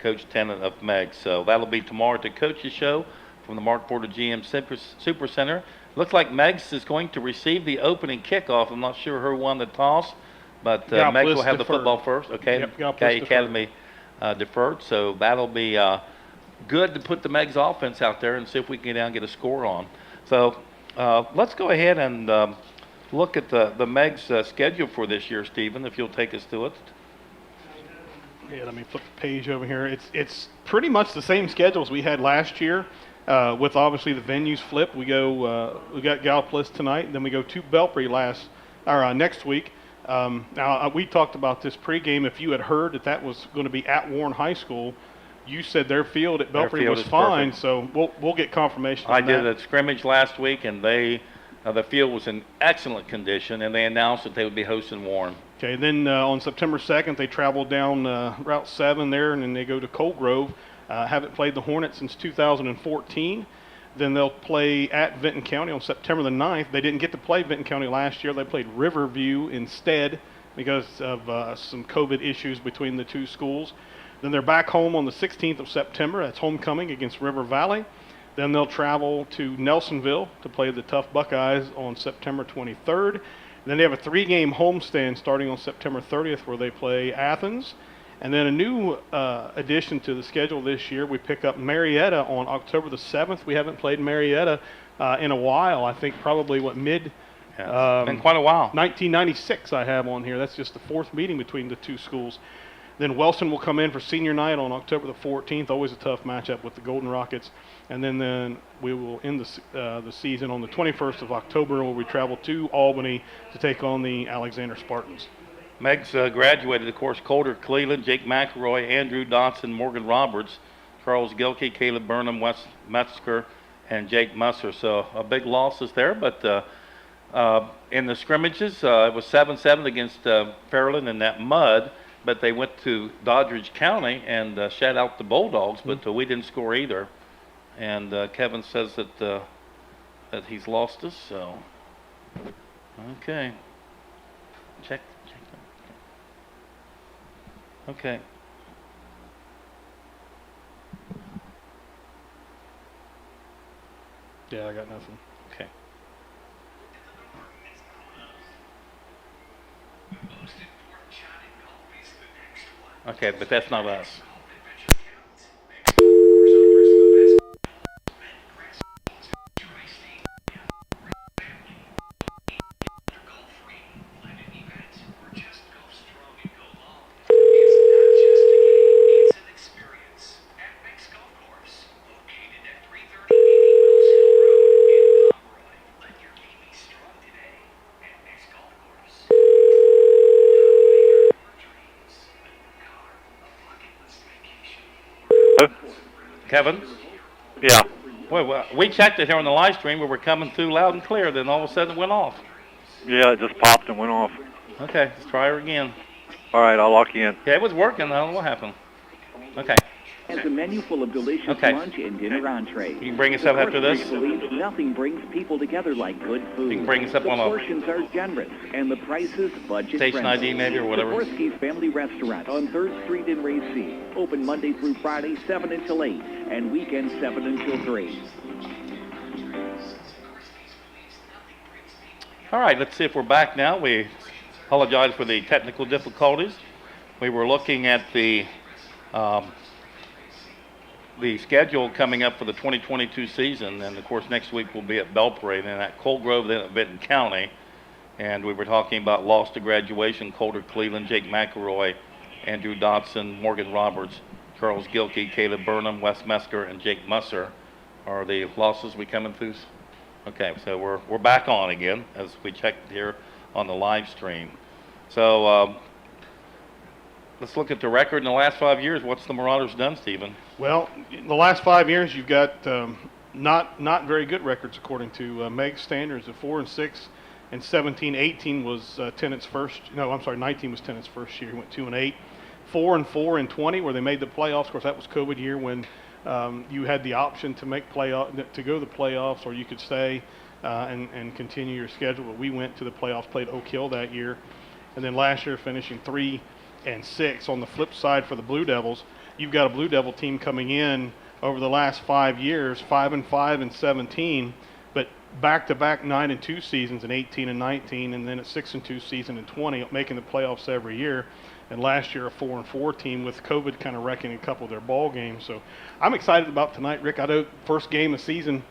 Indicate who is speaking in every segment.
Speaker 1: Coach Tennant of Meigs. So that'll be tomorrow at the Coaches Show from the Mark Porter GM Super Center. Looks like Meigs is going to receive the opening kickoff. I'm not sure who won the toss, but Meigs will have the football first. Okay,
Speaker 2: yep,
Speaker 1: Gallia Academy deferred. So that'll be good to put the Meigs offense out there and see if we can get down and get a score on. So let's go ahead and look at the Meigs schedule for this year, Stephen, if you'll take us through it.
Speaker 2: Yeah, let me flip the page over here. It's pretty much the same schedule as we had last year, with obviously the venues flipped. We got Gallipolis tonight, and then we go to Belpre next week. Now we talked about this pregame. If you had heard that was going to be at Warren High School, you said their field at Belpre was fine.
Speaker 1: Perfect.
Speaker 2: So we'll get confirmation.
Speaker 1: I did a scrimmage last week, and the field was in excellent condition, and they announced that they would be hosting Warren.
Speaker 2: Okay, then on September 2nd, they travel down Route 7 there, and then they go to Cold Grove. Haven't played the Hornets since 2014. Then they'll play at Vinton County on September the 9th. They didn't get to play Vinton County last year. They played Riverview instead because of some COVID issues between the two schools. Then they're back home on the 16th of September. That's homecoming against River Valley. Then they'll travel to Nelsonville to play the Tough Buckeyes on September 23rd. Then they have a 3-game homestand starting on September 30th where they play Athens. And then a new addition to the schedule this year, we pick up Marietta on October the 7th. We haven't played Marietta in a while. I think probably, been
Speaker 1: quite a while.
Speaker 2: 1996 I have on here. That's just the 4th meeting between the two schools. Then Wellston will come in for senior night on October the 14th. Always a tough matchup with the Golden Rockets. And then we will end the season on the 21st of October, where we travel to Albany to take on the Alexander Spartans.
Speaker 1: Meigs graduated, of course, Colter Cleland, Jake McElroy, Andrew Dotson, Morgan Roberts, Charles Gilkey, Caleb Burnham, Wes Metzger, and Jake Musser. So big losses there, but in the scrimmages, it was 7-7 against Fairland in that mud. But they went to Doddridge County and shut out the Bulldogs, but we didn't score either. And Kevin says that he's lost us. So, okay, check. Okay.
Speaker 2: Yeah, I got nothing.
Speaker 1: Okay. Okay, but that's not us. Kevin?
Speaker 3: Yeah.
Speaker 1: Well, we checked it here on the live stream. We were coming through loud and clear. Then all of a sudden it went off.
Speaker 3: Yeah, it just popped and went off.
Speaker 1: Okay, let's try her again.
Speaker 3: All right, I'll lock you in.
Speaker 1: Yeah, it was working. I don't know what happened. Okay.
Speaker 4: Has a menu full of delicious lunch and dinner entrees.
Speaker 1: You can bring us up after this?
Speaker 4: Nothing brings people together like good food.
Speaker 1: You can bring us up
Speaker 4: the
Speaker 1: on
Speaker 4: portions are generous, and the prices budget
Speaker 1: station
Speaker 4: friendly.
Speaker 1: ID maybe or whatever.
Speaker 4: Sikorsky's Family Restaurant on 3rd Street in Racine. Open Monday through Friday, 7 until 8, and weekends 7 until 3.
Speaker 1: All right, let's see if we're back now. We apologize for the technical difficulties. We were looking at the schedule coming up for the 2022 season, and of course next week we'll be at Belpre, and then at Cold Grove, then at Vinton County. And we were talking about loss to graduation: Colter Cleland, Jake McElroy, Andrew Dotson, Morgan Roberts, Charles Gilkey, Caleb Burnham, Wes Metzger, and Jake Musser are the losses we coming through. Okay, so we're back on again as we checked here on the live stream. So let's look at the record in the last 5 years. What's the Marauders done, Stephen?
Speaker 2: Well, in the last 5 years, you've got not very good records according to Meigs standards. Of 4-6 and 17-18 was Tennant's first. No, I'm sorry, 19 was Tennant's first year. He went 2-8. 4-4 and 20, where they made the playoffs. Of course, that was COVID year when you had the option to make to go to the playoffs, or you could stay and continue your schedule. But we went to the playoffs, played Oak Hill that year, and then last year finishing 3-6. On the flip side for the Blue Devils, you've got a Blue Devil team coming in over the last 5 years, 5-5 and 17, but back-to-back 9-2 seasons in 18 and 19, and then a 6-2 season in 20, making the playoffs every year. And last year a 4-4 team with COVID kind of wrecking a couple of their ball games. So I'm excited about tonight, Rick. I know first game of the season,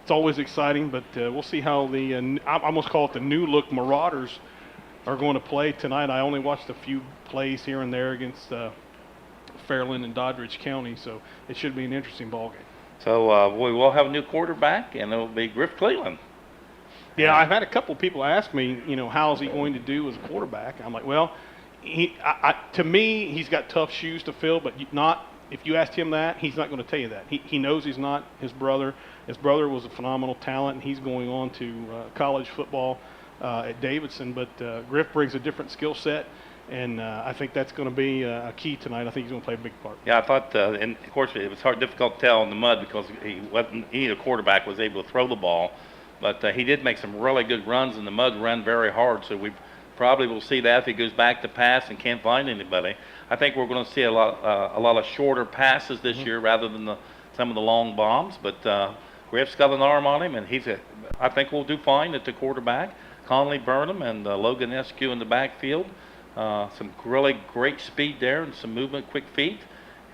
Speaker 2: it's always exciting, but we'll see how the I almost call it the new look Marauders are going to play tonight. I only watched a few plays here and there against Fairland and Doddridge County, so it should be an interesting ball game.
Speaker 1: So we will have a new quarterback, and it'll be Griff Cleveland.
Speaker 2: Yeah, I've had a couple people ask me, how's he going to do as a quarterback? I'm like, well, to me, he's got tough shoes to fill, but if you asked him that, he's not going to tell you that. He knows he's not his brother. His brother was a phenomenal talent, and he's going on to college football at Davidson. But Griff brings a different skill set, and I think that's going to be a key tonight. I think he's going to play a big part.
Speaker 1: Yeah, I thought, and of course, it was difficult to tell in the mud because he, the quarterback, was able to throw the ball. But he did make some really good runs in the mud, ran very hard. So we probably will see that if he goes back to pass and can't find anybody. I think we're going to see a lot of shorter passes this year rather than some of the long bombs. But Griff's got an arm on him, and I think we'll do fine at the quarterback. Conley Burnham and Logan Eskew in the backfield. Some really great speed there and some movement, quick feet.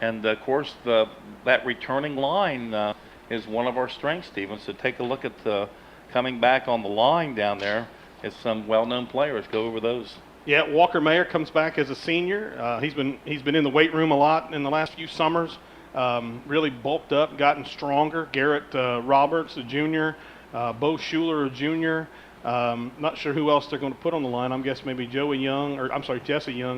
Speaker 1: And, of course, that returning line is one of our strengths, Stephen. So take a look at coming back on the line down there is some well-known players. Go over those.
Speaker 2: Yeah, Walker Mayer comes back as a senior. He's been in the weight room a lot in the last few summers. Really bulked up, gotten stronger. Garrett Roberts, a junior. Bo Schuler, a junior. Not sure who else they're going to put on the line. I'm guessing maybe Jesse Young,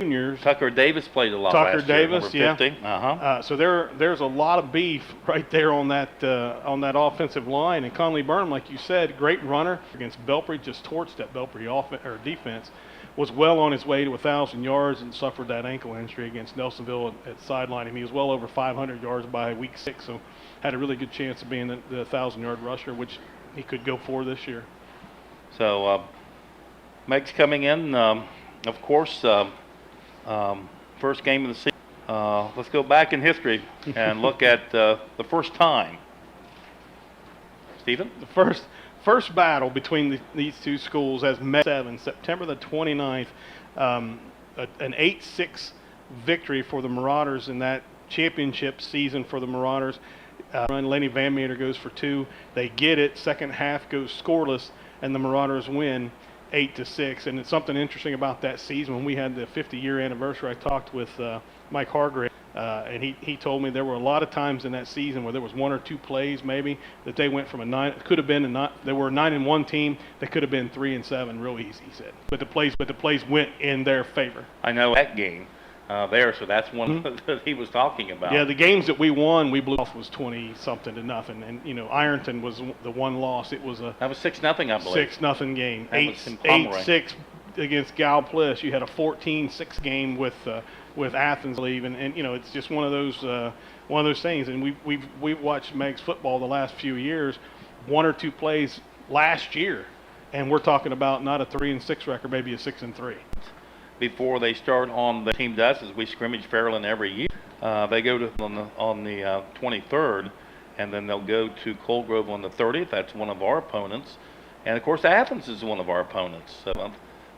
Speaker 2: juniors.
Speaker 1: Tucker Davis played a lot
Speaker 2: Tucker
Speaker 1: last year,
Speaker 2: Davis,
Speaker 1: number 50.
Speaker 2: yeah. So there's a lot of beef right there on that offensive line. And Conley Burnham, like you said, great runner against Belpre, just torched that Belpre defense. Was well on his way to 1,000 yards and suffered that ankle injury against Nelsonville at sideline him. He was well over 500 yards by week 6, so had a really good chance of being the 1,000-yard rusher, which he could go for this year.
Speaker 1: So Meigs coming in, of course, first game of the season. Let's go back in history and look at the first time. Stephen?
Speaker 2: The first battle between these two schools as Meigs 7, September the 29th, an 8-6 victory for the Marauders in that championship season for the Marauders. Lenny Van Meter goes for 2. They get it. Second half goes scoreless, and the Marauders win 8-6. And it's something interesting about that season. When we had the 50-year anniversary, I talked with Mike Hargrave, and he told me there were a lot of times in that season where there was 1 or 2 plays maybe that they went from they were a 9-1 team. They could have been 3-7 real easy, he said. But the plays went in their favor.
Speaker 1: I know that game there, so that's one that he was talking about.
Speaker 2: Yeah, the games that we won, we blew off was 20-something to nothing, and Ironton was the one loss. That was
Speaker 1: 6-0, I believe.
Speaker 2: 6-0 game.
Speaker 1: That was in Pomeroy.
Speaker 2: 8-6 against Galplis. You had a 14-6 game with Athens, I believe, and it's just one of those things. And we've watched Meigs football the last few years, 1 or 2 plays last year, and we're talking about not a 3-6 record, maybe a 6-3.
Speaker 1: Before they start on the team does is we scrimmage Fairland every year. They go to on the 23rd, and then they'll go to Cold Grove on the 30th. That's one of our opponents, and of course Athens is one of our opponents. So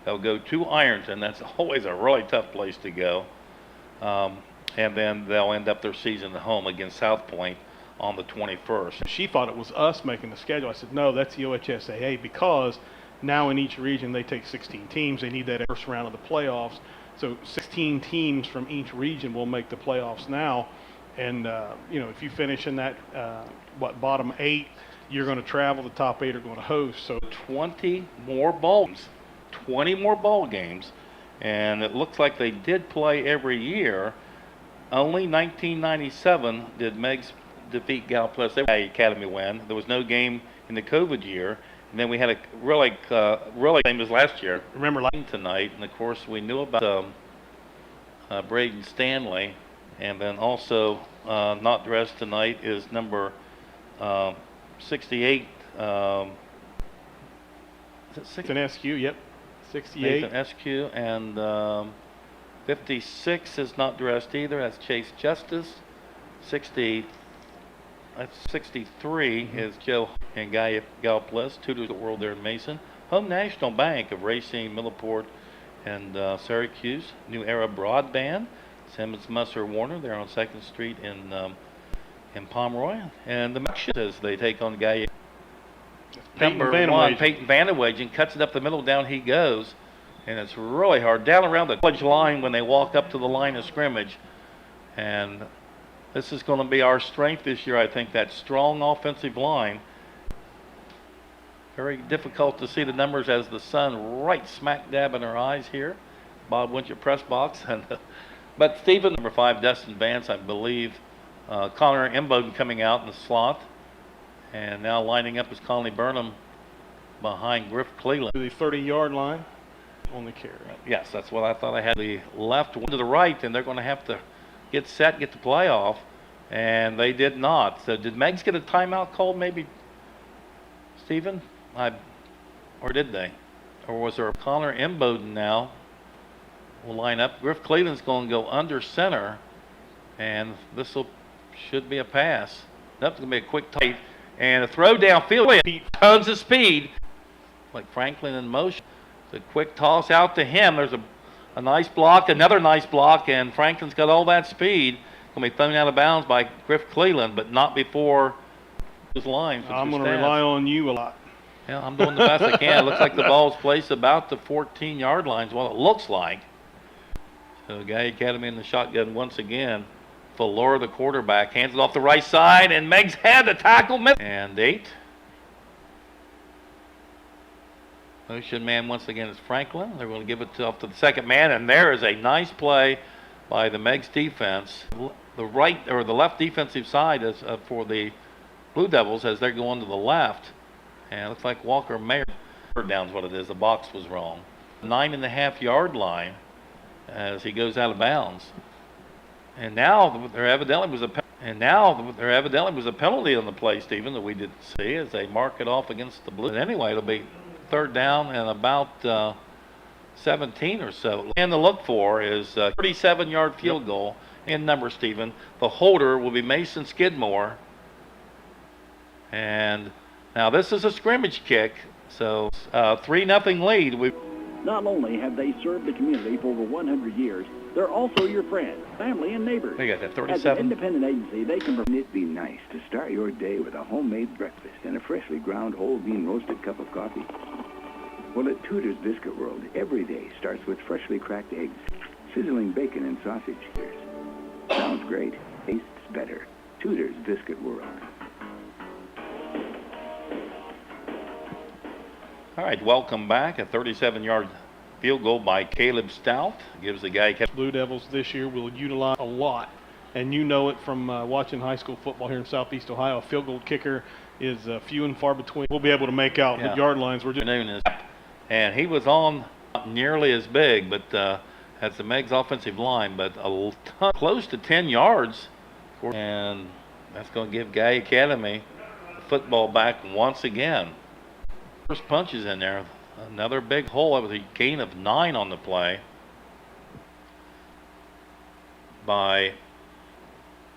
Speaker 1: they'll go to Ironton. That's always a really tough place to go, and then they'll end up their season at home against South Point on the 21st.
Speaker 2: She thought it was us making the schedule. I said no, that's the OHSAA, because now in each region they take 16 teams. They need that first round of the playoffs. So 16 teams from each region will make the playoffs now. And, if you finish in that, bottom 8, you're going to travel. The top 8 are going to host. So
Speaker 1: 20 more bowl games. And it looks like they did play every year. Only 1997 did Meigs defeat Galplis. They Gallia Academy win. There was no game in the COVID year. And then we had a really same as last year.
Speaker 2: Remember
Speaker 1: tonight, and of course we knew about Braden Stanley, and then also not dressed tonight is number 68. Is it 6?
Speaker 2: Nathan SQ, yep, 68.
Speaker 1: Nathan SQ, and 56 is not dressed either. That's Chase Justice. 63 is Joe and Galplis, tutors the world there in Mason. Home National Bank of Racine, Milliport, and Syracuse. New Era Broadband, Simmons, Musser, Warner. They're on 2nd Street in Pomeroy. And the Meigs as they take on Gallia. Number 1, Peyton Vanderwagen, cuts it up the middle, down he goes. And it's really hard. Down around the college line when they walk up to the line of scrimmage. And this is going to be our strength this year, I think, that strong offensive line. Very difficult to see the numbers as the sun right smack dab in our eyes here. Bob Winchell press box. But Stephen, number 5, Dustin Vance, I believe. Connor Imboden coming out in the slot. And now lining up is Conley Burnham behind Griff Cleveland.
Speaker 2: To the 30-yard line on the carry.
Speaker 1: Yes, that's what I thought I had. The left, one to the right, and they're going to have to get set, get the play off, and they did not. So did Meigs get a timeout called maybe, Stephen? Or did they? Or was there a Connor Imboden now will line up? Griff Cleveland's going to go under center, and this should be a pass. That's going to be a quick tight, and a throw downfield. Tons of speed. Like Franklin in motion. The quick toss out to him. There's a nice block, another nice block, and Franklin's got all that speed. Going to be thrown out of bounds by Griff Cleveland, but not before his line.
Speaker 2: I'm going to rely on you a lot.
Speaker 1: Yeah, I'm doing the best I can. It looks like the ball's placed about the 14-yard line is what it looks like. So Gallia Academy in the shotgun once again. Fuller, the quarterback, hands it off the right side, and Meigs had the tackle. And 8. Motion man once again is Franklin. They're going to give it off to the second man, and there is a nice play by the Meigs defense. The right or the left defensive side is for the Blue Devils as they're going to the left, and it looks like Walker Mayer. Third down's what it is. The box was wrong. 9.5-yard line as he goes out of bounds, and now there evidently was a penalty on the play, Stephen, that we didn't see as they mark it off against the Blue. But anyway, it'll be third down and about 17 or so. And to look for is a 37-yard field goal in number, Stephen. The holder will be Mason Skidmore. And now this is a scrimmage kick, so 3-0 lead.
Speaker 4: Not only have they served the community for over 100 years, they're also your friends, family, and neighbors.
Speaker 1: They got that 37.
Speaker 4: As an independent agency, they can...
Speaker 5: Wouldn't it be nice to start your day with a homemade breakfast and a freshly ground whole bean roasted cup of coffee? Well, at Tudor's Biscuit World, every day starts with freshly cracked eggs, sizzling bacon, and sausage. Sounds great. Tastes better. Tudor's Biscuit World.
Speaker 1: All right, welcome back. A 37-yard field goal by Caleb Stout gives the guy.
Speaker 2: Blue Devils this year will utilize a lot, and you know it from watching high school football here in Southeast Ohio. A field goal kicker is few and far between. We'll be able to make out the yard lines.
Speaker 1: And he was on not nearly as big, but as the Meigs offensive line, but a ton, close to 10 yards, and that's going to give Gallia Academy the football back once again. First punches in there. Another big hole. That was a gain of 9 on the play by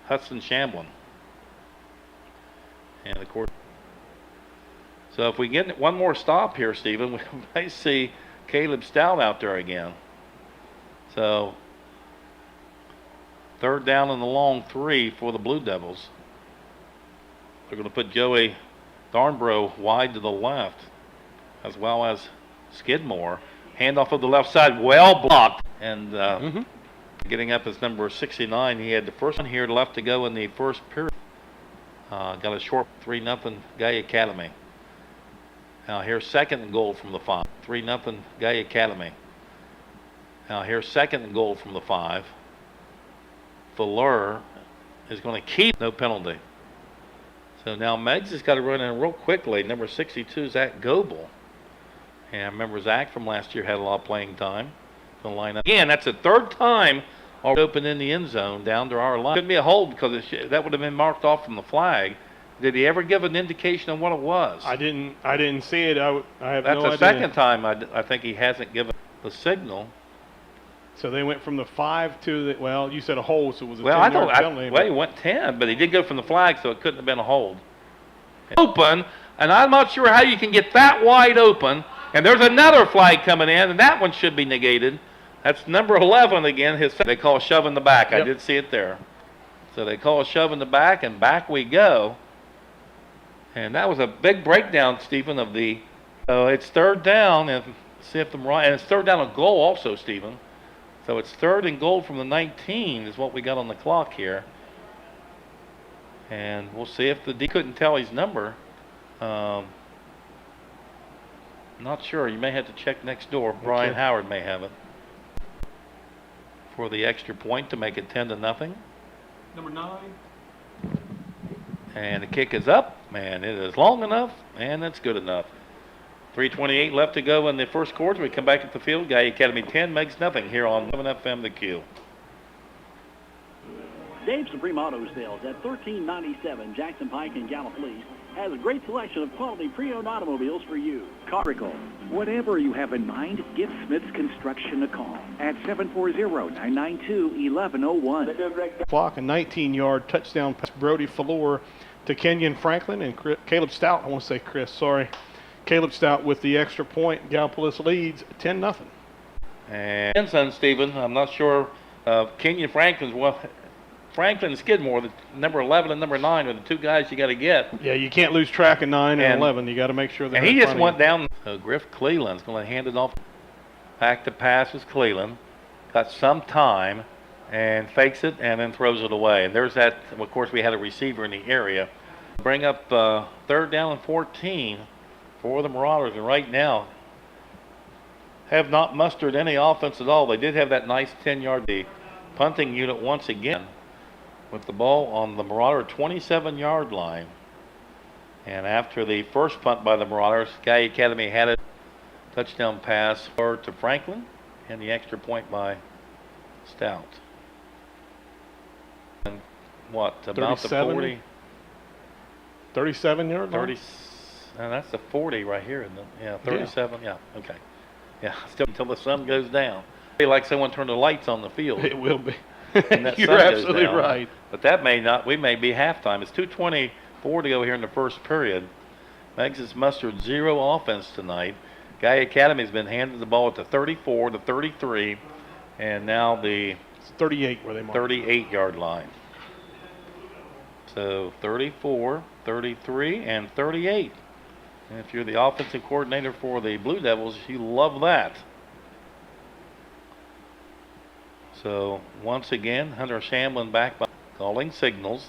Speaker 1: Hudson Shamblin. And of course, so if we get one more stop here, Stephen, we may see Caleb Stout out there again. So third down and the long 3 for the Blue Devils. They're going to put Joey Thornborough wide to the left, as well as Skidmore. Handoff of the left side, well blocked. And getting up is number 69. He had the first one here left to go in the first period. Got a short 3-0 Gallia Academy. Now here's second and goal from the 5. 3-0 Gallia Academy. Now here's second and goal from the 5. Fuller is going to keep no penalty. So now Meigs has got to run in real quickly. Number 62, Zach Goebel. And I remember Zach from last year had a lot of playing time. Going to line up again. That's the third time open in the end zone down to our line. Couldn't be a hold because that would have been marked off from the flag. Did he ever give an indication of what it was?
Speaker 2: I didn't see it. I have
Speaker 1: That's
Speaker 2: no idea.
Speaker 1: That's the second time I think he hasn't given the signal.
Speaker 2: So they went from the 5 to the, well, you said a hold, so it was a
Speaker 1: Well, I
Speaker 2: 10-yard
Speaker 1: thought,
Speaker 2: penalty.
Speaker 1: well, he went 10, but he did go from the flag, so it couldn't have been a hold. Open, and I'm not sure how you can get that wide open. And there's another flag coming in, and that one should be negated. That's number 11 again. They call a shove in the back.
Speaker 2: Yep.
Speaker 1: I did see it there. So they call a shove in the back, and back we go. And that was a big breakdown, Stephen, of the. So it's third down, and see if I'm right. And it's third down and goal also, Stephen. So it's third and goal from the 19 is what we got on the clock here. And we'll see if the D couldn't tell his number. Not sure. You may have to check next door. Brian Howard may have it. For the extra point to make it 10-0.
Speaker 2: Number 9.
Speaker 1: And the kick is up, and it is long enough, and it's good enough. 3:28 left to go in the first quarter. We come back at the field. Gallia Academy 10, Meigs nothing here on 11 FM The Q.
Speaker 6: Dave's Supreme Auto Sales at 1397 Jackson Pike in Gallipolis has a great selection of quality pre-owned automobiles for you.
Speaker 4: Critical. Whatever you have in mind, give Smith's Construction a call at 740-992-1101.
Speaker 2: Clock, a 19-yard touchdown pass, Brody Falor to Kenyon Franklin and Caleb Stout. I want to say Chris, sorry. Caleb Stout with the extra point. Gallipolis leads 10-0.
Speaker 1: And son, Stephen, I'm not sure. Kenyon Franklin's Franklin and Skidmore, the number 11 and number 9 are the two guys you got to get.
Speaker 2: Yeah, you can't lose track of 9 and 11. You got to make sure they're
Speaker 1: And he
Speaker 2: in
Speaker 1: just
Speaker 2: front
Speaker 1: went
Speaker 2: of you.
Speaker 1: down. So Griff Cleland's going to hand it off. Back to pass is Cleland. Got some time and fakes it and then throws it away. And there's that. Of course, we had a receiver in the area. Bring up third down and 14 for the Marauders. And right now, have not mustered any offense at all. They did have that nice 10-yard punting unit once again, with the ball on the Marauder 27-yard line. And after the first punt by the Marauders, Gallia Academy had a touchdown pass to Franklin and the extra point by Stout. And what, about the 40?
Speaker 2: 37-yard line?
Speaker 1: 30, that's the 40 right here, isn't it? Yeah, 37, yeah, okay. Yeah, still until the sun goes down. It'll be like someone turned the lights on the field.
Speaker 2: It will be.
Speaker 1: And that
Speaker 2: You're
Speaker 1: sun goes
Speaker 2: absolutely
Speaker 1: down.
Speaker 2: right.
Speaker 1: But that may not, we may be halftime. It's 2:24 to go here in the first period. Meigs has mustered 0 offense tonight. Gallia Academy has been handed the ball at the 34, the 33, and now the
Speaker 2: It's 38 where they mark.
Speaker 1: 38-yard line. So 34, 33, and 38. And if you're the offensive coordinator for the Blue Devils, you love that. So once again, Hunter Shamblin back by calling signals.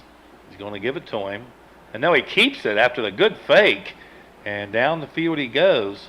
Speaker 1: He's going to give it to him. And now he keeps it after the good fake. And down the field he goes.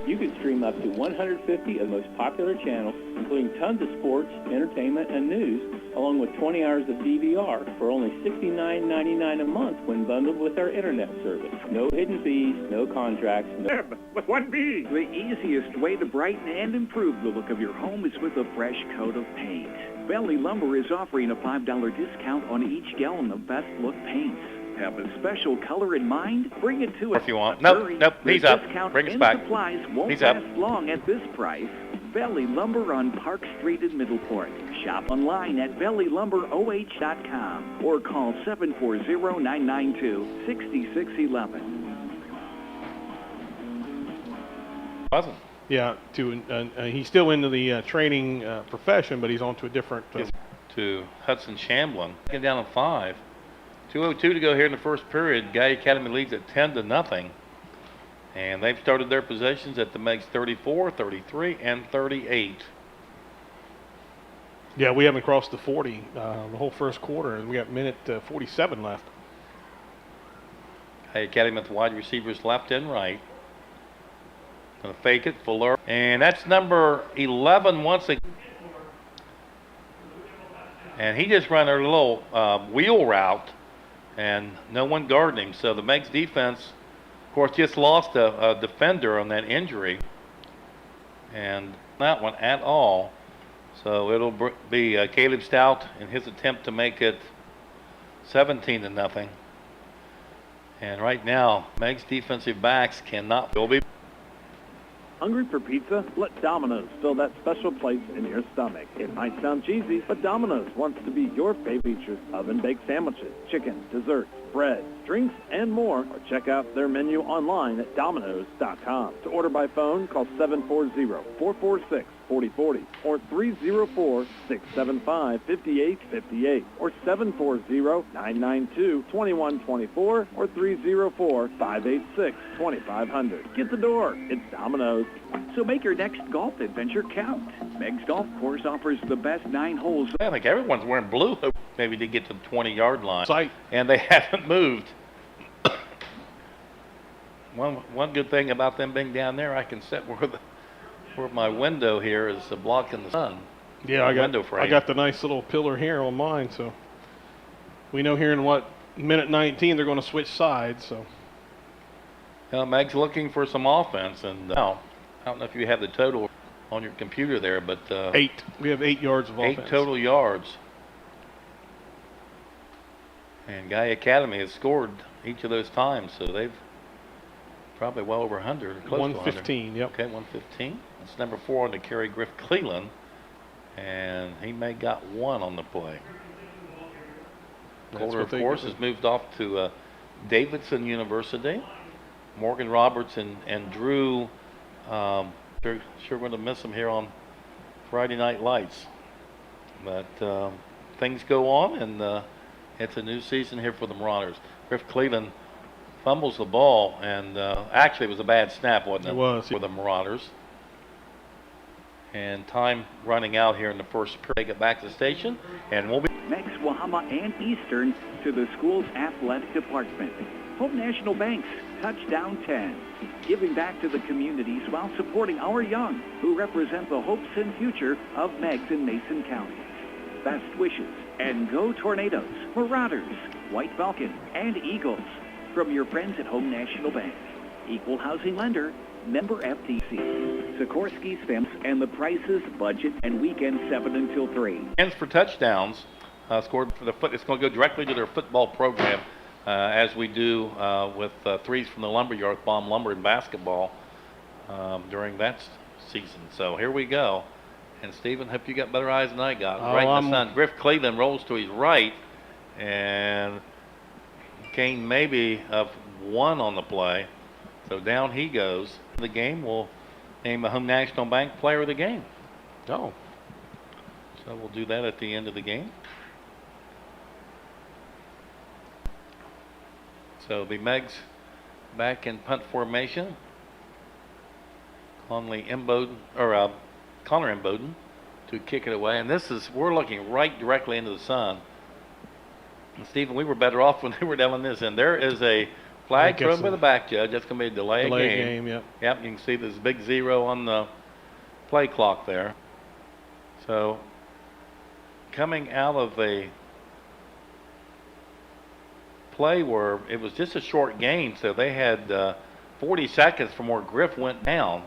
Speaker 7: You can stream up to 150 of the most popular channels, including tons of sports, entertainment, and news, along with 20 hours of DVR for only $69.99 a month when bundled with our internet service. No hidden fees, no contracts, no...
Speaker 4: With one B. The easiest way to brighten and improve the look of your home is with a fresh coat of paint. Valley Lumber is offering a $5 discount on each gallon of best look paints. Have a special color in mind? Bring it to us.
Speaker 1: If you want.
Speaker 4: But
Speaker 1: Nope,
Speaker 4: hurry.
Speaker 1: nope,
Speaker 4: The
Speaker 1: he's up.
Speaker 4: discount
Speaker 1: Bring us
Speaker 4: and
Speaker 1: back.
Speaker 4: supplies won't
Speaker 1: He's up.
Speaker 4: last long at this price. Valley Lumber on Park Street in Middleport. Shop online at valleylumberoh.com or call 740-992-6611.
Speaker 1: Wasn't.
Speaker 2: Yeah, he's still into the training profession, but he's on to a different.
Speaker 1: To Hudson Shamblin. Getting down to 5. 2:02 to go here in the first period. Gallia Academy leads at 10-0. And they've started their possessions at the Meigs 34, 33, and 38.
Speaker 2: Yeah, we haven't crossed the 40 the whole first quarter, and we got minute 47 left.
Speaker 1: Gallia Academy with the wide receivers left and right. Going to fake it, Fuller. And that's number 11 once again. And he just ran a little wheel route, and no one guarded him. So the Meigs defense, of course, just lost a defender on that injury. And that one at all. So it'll be Caleb Stout in his attempt to make it 17-0. And right now, Meigs defensive backs cannot. Will be.
Speaker 6: Hungry for pizza? Let Domino's fill that special place in your stomach. It might sound cheesy, but Domino's wants to be your favorite features. Oven-baked sandwiches, chicken, desserts, bread, drinks, and more. Or check out their menu online at Domino's.com. To order by phone, call 740-446-4040 or 304-675-5858 or 740-992-2124 or 304-586-2500. Get the door. It's Domino's.
Speaker 4: So make your next golf adventure count. Meigs Golf Course offers the best 9 holes.
Speaker 1: I think everyone's wearing blue, maybe to get to the 20-yard line.
Speaker 2: Sight.
Speaker 1: And they haven't moved. One good thing about them being down there, I can sit where my window here is blocking the sun.
Speaker 2: Yeah, I
Speaker 1: window frame.
Speaker 2: got the nice little pillar here on mine, so we know here in minute 19 they're going to switch sides. So
Speaker 1: Meg's looking for some offense, and I don't know if you have the total on your computer there, but
Speaker 2: 8. We have 8 yards of offense.
Speaker 1: 8 total yards. And Gallia Academy has scored each of those times, so they've probably well over 100, or close to 100.
Speaker 2: 115, yep.
Speaker 1: Okay, 115. That's number 4 on the carry, Griff Cleland, and he may got 1 on the play. Colder, of course, has moved off to Davidson University. Morgan Roberts and Drew, they're sure going to miss him here on Friday Night Lights. But things go on, and it's a new season here for the Marauders. Griff Cleland fumbles the ball, and actually it was a bad snap, wasn't it?
Speaker 2: It was.
Speaker 1: For the Marauders. And time running out here in the first period. Take it back to the station, and we'll be...
Speaker 4: Meigs, Wahama, and Eastern to the school's athletic department. Home National Bank's Touchdown 10. Giving back to the communities while supporting our young, who represent the hopes and future of Meigs and Mason counties. Best wishes, and go Tornadoes, Marauders, White Falcon, and Eagles. From your friends at Home National Bank. Equal housing lender, member FTC. Sikorsky, Stamps, and the prices, budget, and weekend 7 until 3.
Speaker 1: Hands for touchdowns scored for the foot. It's going to go directly to their football program, as we do with threes from the lumberyard, Bomb Lumber and basketball during that season. So here we go. And Stephen, hope you got better eyes than I got. Right in the sun. Griff Cleveland rolls to his right, and gain maybe of 1 on the play. So down he goes. The game will name a Home National Bank player of the game.
Speaker 2: Oh.
Speaker 1: So we'll do that at the end of the game. So the Meigs back in punt formation. Connor Imboden to kick it away. And we're looking right directly into the sun. And Stephen, we were better off when they were down this. And there is a flag thrown by the back judge. That's going to be a delay game.
Speaker 2: Yep.
Speaker 1: Yep, you can see this big 0 on the play clock there. So coming out of a play where it was just a short gain, so they had 40 seconds from where Griff went down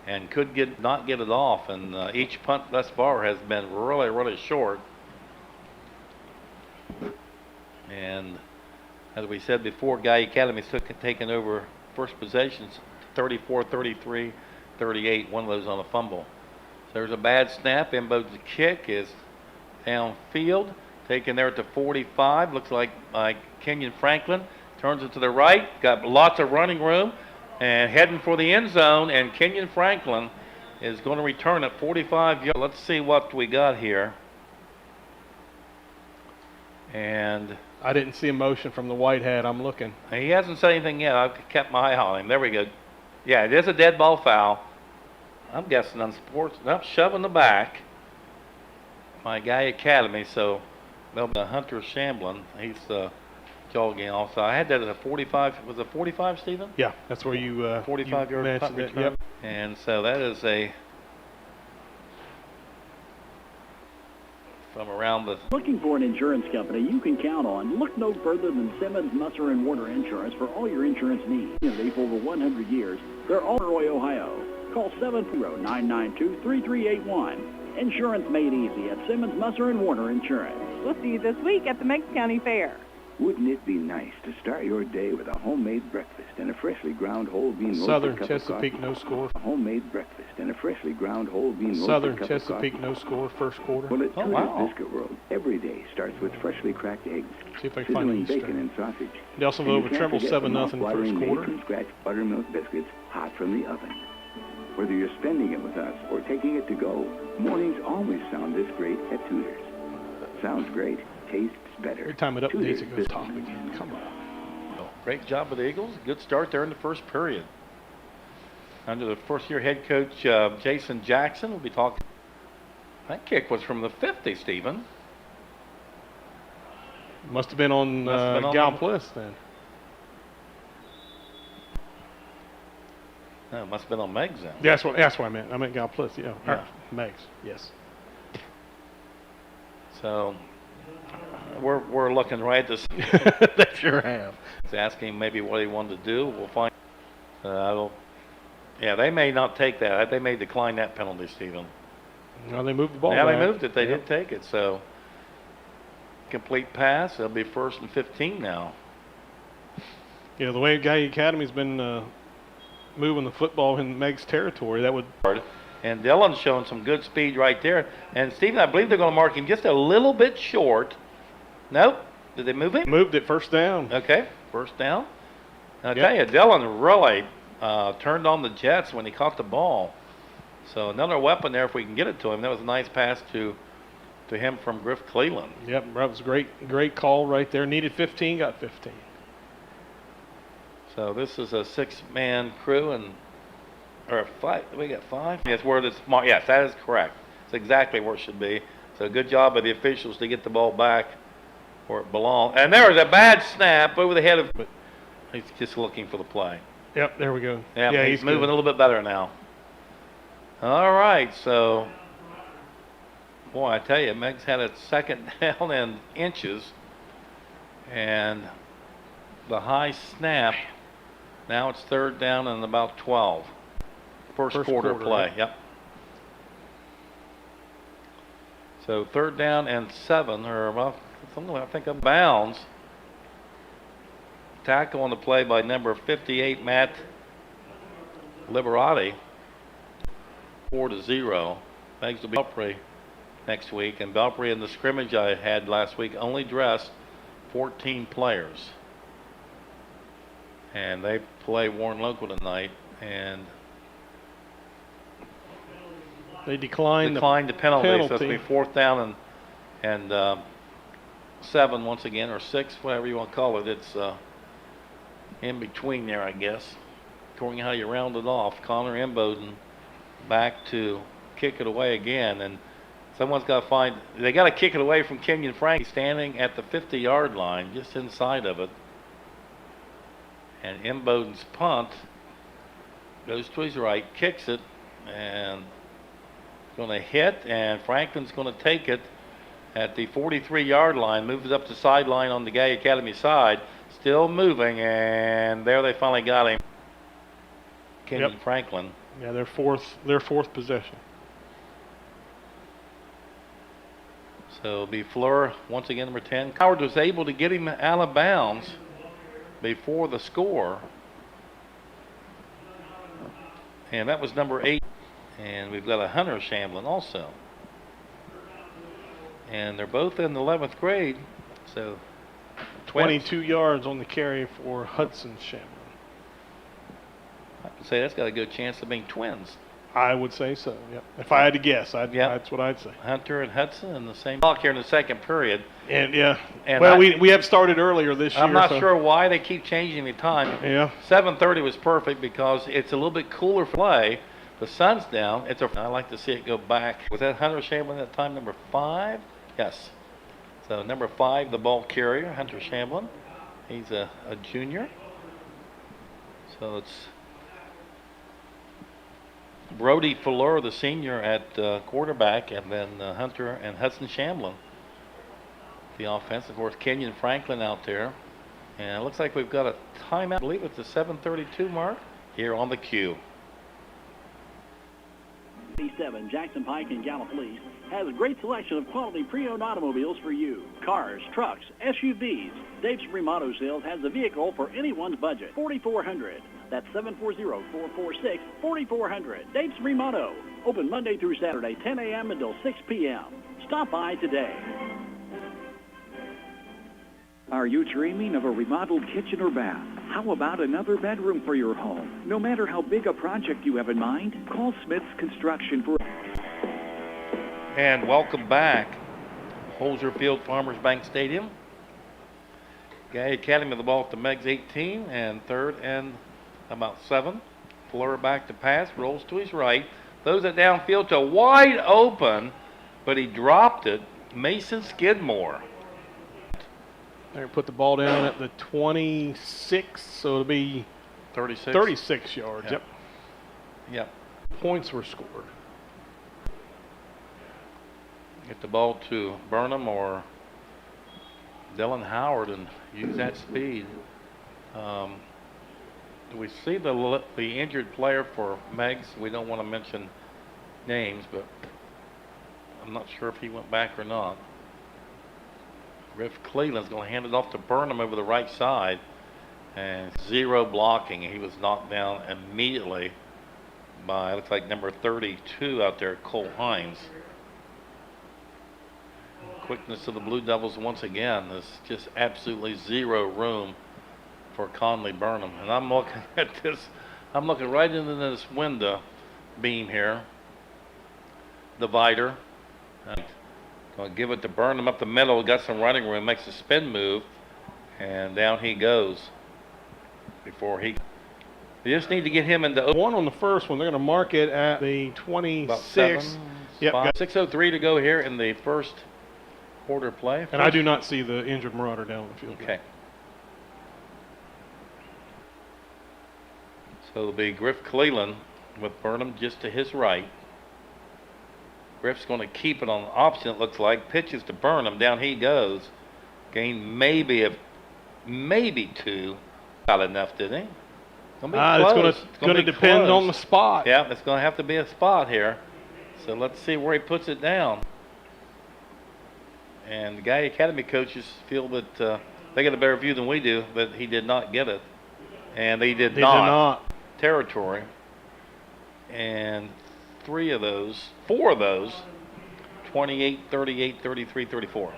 Speaker 1: and could not get it off, and each punt thus far has been really, really short. And as we said before, Gallia Academy's taken over first possessions, 34, 33, 38, one of those on a fumble. So there's a bad snap. Imbode's kick is downfield, taken there at the 45. Looks like Kenyon Franklin turns it to the right. Got lots of running room and heading for the end zone. And Kenyon Franklin is going to return at 45 yards. Let's see what we got here. And
Speaker 2: I didn't see a motion from the white hat. I'm looking.
Speaker 1: He hasn't said anything yet. I've kept my eye on him. There we go. Yeah, it is a dead ball foul. I'm guessing on sports. Nope, shoving the back. My Gallia Academy. So, Hunter Shamblin. He's jogging also. I had that at a 45. Was it 45, Stephen?
Speaker 2: Yeah, that's where you
Speaker 1: 45-yard punt return.
Speaker 2: Yep.
Speaker 1: And so that is from around the...
Speaker 6: Looking for an insurance company you can count on? Look no further than Simmons, Musser, and Warner Insurance for all your insurance needs. For over 100 years, they're all in Roy, Ohio. Call 740-992-3381. Insurance made easy at Simmons, Musser, and Warner Insurance.
Speaker 8: We'll see you this week at the Meigs County Fair.
Speaker 5: Wouldn't it be nice to start your day with a homemade breakfast and a freshly ground whole bean roasted
Speaker 2: Southern
Speaker 5: cup
Speaker 2: Chesapeake,
Speaker 5: of coffee?
Speaker 2: no score.
Speaker 5: A homemade breakfast and a freshly ground whole bean
Speaker 2: Southern
Speaker 5: roasted cup of
Speaker 2: Chesapeake,
Speaker 5: coffee.
Speaker 2: no score, first quarter.
Speaker 5: Well, at Tudor's
Speaker 1: wow.
Speaker 5: Biscuit World, every day starts with freshly cracked eggs,
Speaker 2: See if I can find
Speaker 5: sizzling
Speaker 2: the
Speaker 5: bacon
Speaker 2: Easter.
Speaker 5: and sausage.
Speaker 2: Nelsonville
Speaker 5: And you
Speaker 2: over
Speaker 5: can't
Speaker 2: Trimble
Speaker 5: forget the
Speaker 2: 7-0 first
Speaker 5: mouth-watering
Speaker 2: quarter.
Speaker 5: made-from-scratch buttermilk biscuits hot from the oven. Whether you're spending it with us or taking it to go, mornings always sound this great at Tudor's. Sounds great, tastes better.
Speaker 2: Every time it updates,
Speaker 5: Tudor's
Speaker 2: it goes
Speaker 5: Biscuit.
Speaker 2: top again. Come on.
Speaker 1: Great job by the Eagles. Good start there in the first period. Under the first-year head coach, Jason Jackson, will be talking. That kick was from the 50, Stephen.
Speaker 2: Must have been on Galplis then.
Speaker 1: No, it must have been on Meigs then.
Speaker 2: That's what I meant. I meant Galplis, yeah.
Speaker 1: Yeah.
Speaker 2: Meigs, yes.
Speaker 1: So we're looking right at this.
Speaker 2: They sure have.
Speaker 1: He's asking maybe what he wanted to do. We'll find. Yeah, they may not take that. They may decline that penalty, Stephen.
Speaker 2: No, they moved the ball
Speaker 1: Yeah,
Speaker 2: back.
Speaker 1: they moved it. They
Speaker 2: Yep.
Speaker 1: did take it. So complete pass. It'll be 1st and 15 now.
Speaker 2: Yeah, the way Gallia Academy's been moving the football in Meigs territory, that would.
Speaker 1: And Dylan's showing some good speed right there. And Stephen, I believe they're going to mark him just a little bit short. Nope. Did they move him?
Speaker 2: Moved it first down.
Speaker 1: Okay, first down. I'll
Speaker 2: Yep.
Speaker 1: tell you, Dylan really turned on the Jets when he caught the ball. So another weapon there if we can get it to him. That was a nice pass to him from Griff Cleveland.
Speaker 2: Yep, that was a great call right there. Needed 15, got 15.
Speaker 1: So this is a 6-man crew or 5. We got 5. Yes, where it's marked. Yes, that is correct. It's exactly where it should be. So good job by the officials to get the ball back where it belongs. And there was a bad snap over the head of. But he's just looking for the play.
Speaker 2: Yep, there we go.
Speaker 1: Yeah, he's moving
Speaker 2: good.
Speaker 1: a little bit better now. All right, so boy, I tell you, Meigs had a second down and inches, and the high snap. Now it's 3rd down and about 12. First quarter play.
Speaker 2: Right?
Speaker 1: Yep. So 3rd down and 7, or well, something I think of bounds. Tackle on the play by number 58, Matt Liberati. 4-0. Meigs will be Belpre next week, and Belpre in the scrimmage I had last week only dressed 14 players, and they play Warren Local tonight, and
Speaker 2: They declined
Speaker 1: the penalty. So it's going to be 4th down and 7 once again, or 6, whatever you want to call it. It's in between there, I guess, according to how you round it off. Connor Imboden back to kick it away again, and someone's got to find. They got to kick it away from Kenyon Frank, standing at the 50-yard line, just inside of it. And Imboden's punt goes to his right, kicks it, and going to hit, and Franklin's going to take it at the 43-yard line, moves up the sideline on the Gallia Academy side, still moving, and there they finally got him. Kenyon Franklin.
Speaker 2: Yeah, their fourth possession.
Speaker 1: So it'll be Fleur once again, number 10. Howard was able to get him out of bounds before the score, and that was number 8. And we've got a Hunter Shamblin also. And they're both in the 11th grade. So
Speaker 2: 22 yards on the carry for Hudson Shamblin.
Speaker 1: I would say that's got a good chance of being twins.
Speaker 2: I would say so, yep. If I had to guess, that's what I'd say.
Speaker 1: Hunter and Hudson in the same block here in the second period.
Speaker 2: And yeah,
Speaker 1: And
Speaker 2: well, we have started earlier this year.
Speaker 1: I'm not sure why they keep changing the time.
Speaker 2: Yeah.
Speaker 1: 7:30 was perfect because it's a little bit cooler for play. The sun's down. I like to see it go back. Was that Hunter Shamblin at time number 5? Yes. So number 5, the ball carrier, Hunter Shamblin. He's a junior. So it's Brody Fuller, the senior, at quarterback, and then Hunter and Hudson Shamblin, the offense. Of course, Kenyon Franklin out there. And it looks like we've got a timeout. I believe it's the 7:32 mark here on the cue.
Speaker 8: Jackson Pike and Gallup Police has a great selection of quality pre-owned automobiles for you. Cars, trucks, SUVs. Dave's Remodel Sales has a vehicle for anyone's budget. 4400. That's 740-446-4400. Dave's Remodel. Open Monday through Saturday, 10 a.m. until 6 p.m. Stop by today.
Speaker 4: Are you dreaming of a remodeled kitchen or bath? How about another bedroom for your home? No matter how big a project you have in mind, call Smith's Construction for...
Speaker 1: And welcome back. Holzer Field, Farmers Bank Stadium. Gallia Academy with the ball at the Meigs 18 and third and about 7. Fleur back to pass, rolls to his right. Throws it downfield to wide open, but he dropped it. Mason Skidmore.
Speaker 2: They're going to put the ball down at the 26, so it'll be 36 yards.
Speaker 1: Yep. Yep.
Speaker 2: Points were scored.
Speaker 1: Get the ball to Burnham or Dylan Howard and use that speed. Do we see the injured player for Meigs? We don't want to mention names, but I'm not sure if he went back or not. Griff Cleveland's going to hand it off to Burnham over the right side, and 0 blocking. He was knocked down immediately by, looks like number 32 out there, Cole Hines. Quickness of the Blue Devils once again. There's just absolutely 0 room for Conley Burnham. And I'm looking at this, I'm looking right into this window beam here, divider. Going to give it to Burnham up the middle, got some running room, makes a spin move, and down he goes before he... You just need to get him into...
Speaker 2: One on the first one, they're going to mark it at the 26. Yep,
Speaker 1: 6:03 to go here in the first quarter play.
Speaker 2: And I do not see the injured Marauder down the field.
Speaker 1: Okay. So it'll be Griff Cleland with Burnham just to his right. Griff's going to keep it on the option, it looks like. Pitches to Burnham. Down he goes. Gain maybe 2. Not enough, did he?
Speaker 2: It's going to depend on the spot.
Speaker 1: Yeah, it's going to have to be a spot here. So let's see where he puts it down. And the Gallia Academy coaches feel that they get a better view than we do, but he did not get it. And they did not. Territory. And 4 of those, 28, 38, 33, 34.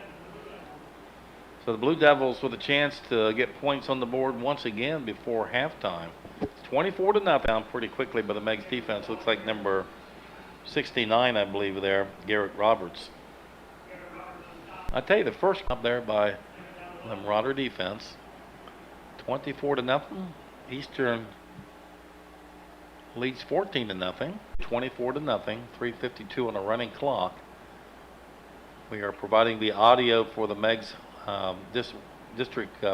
Speaker 1: So the Blue Devils with a chance to get points on the board once again before halftime. It's 24-0 down pretty quickly by the Meigs defense. Looks like number 69, I believe, there, Garrett Roberts. I tell you, the first up there by the Marauder defense, 24-0. Eastern leads 14-0, 24-0, 3:52 on a running clock. We are providing the audio for the Meigs district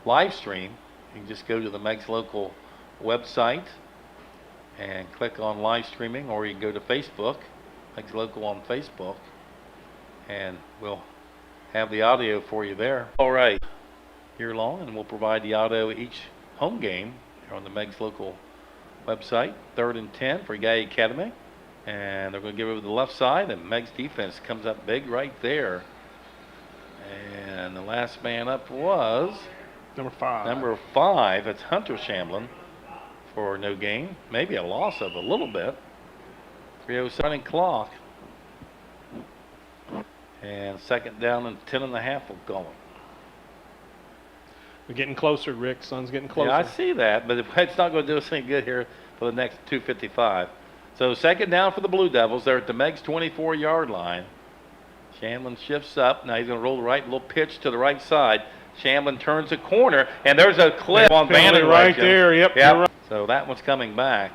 Speaker 1: live stream. You can just go to the Meigs local website and click on live streaming, or you can go to Facebook, Meigs local on Facebook, and we'll have the audio for you there. All right, year long, and we'll provide the audio each home game here on the Meigs local website. 3rd and 10 for Gallia Academy, and they're going to give it over the left side, and Meigs defense comes up big right there. And the last man up was
Speaker 2: number 5.
Speaker 1: Number 5. It's Hunter Shamblin for no gain, maybe a loss of a little bit. 3:07 running clock, and 2nd down and 10.5 going.
Speaker 2: We're getting closer, Rick. Sun's getting closer.
Speaker 1: Yeah, I see that, but it's not going to do us any good here for the next 2:55. So 2nd down for the Blue Devils. They're at the Meigs 24-yard line. Shamblin shifts up. Now he's going to roll the right, little pitch to the right side. Shamblin turns a corner, and there's a clip on Vanderlei
Speaker 2: right there. Yep. Right.
Speaker 1: So that one's coming back.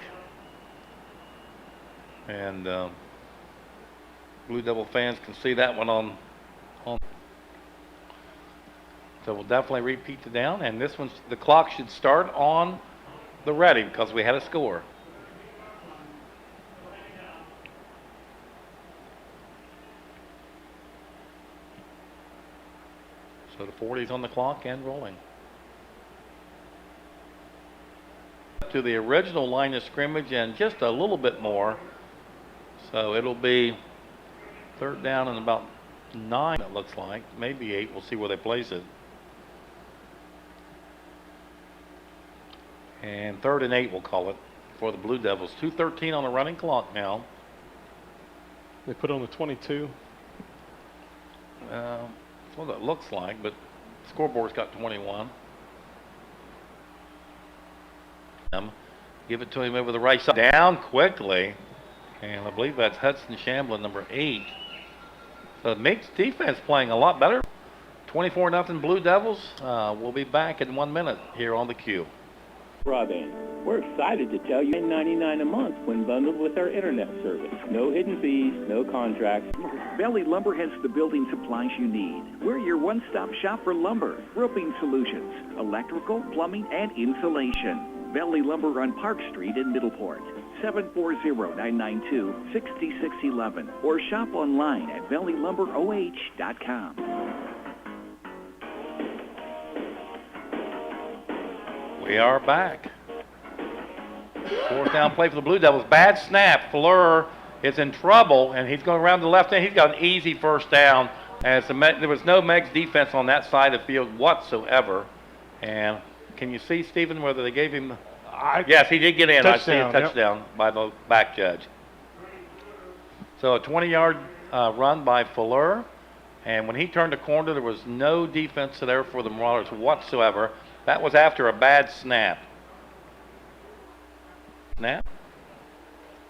Speaker 1: And Blue Devil fans can see that one on. So we'll definitely repeat the down, and this one's, the clock should start on the ready because we had a score. So the 40's on the clock and rolling. To the original line of scrimmage and just a little bit more. So it'll be Third down and about 9, it looks like. Maybe 8. We'll see where they place it. And 3rd and 8, we'll call it, for the Blue Devils. 2:13 on the running clock now.
Speaker 2: They put on the 22.
Speaker 1: That's what it looks like, but the scoreboard's got 21. Give it to him over the right side. Down quickly. And I believe that's Hudson Shamblin, number 8. So the Meigs defense playing a lot better. 24-0 Blue Devils. We'll be back in 1 minute here on the Q.
Speaker 7: Broadband. We're excited to tell you $9.99 a month when bundled with our internet service. No hidden fees, no contracts.
Speaker 4: Valley Lumber has the building supplies you need. We're your one-stop shop for lumber, roofing solutions, electrical, plumbing, and insulation. Valley Lumber on Park Street in Middleport. 740-992-6611 or shop online at valleylumberoh.com.
Speaker 1: We are back. 4th down play for the Blue Devils. Bad snap. Fleur is in trouble, and he's going around the left end. He's got an easy first down. As there was no Meigs defense on that side of the field whatsoever. And can you see, Stephen, whether they gave him? Yes, he did get in. I see a touchdown by the back judge. So a 20-yard run by Fleur. And when he turned the corner, there was no defense there for the Marauders whatsoever. That was after a bad snap.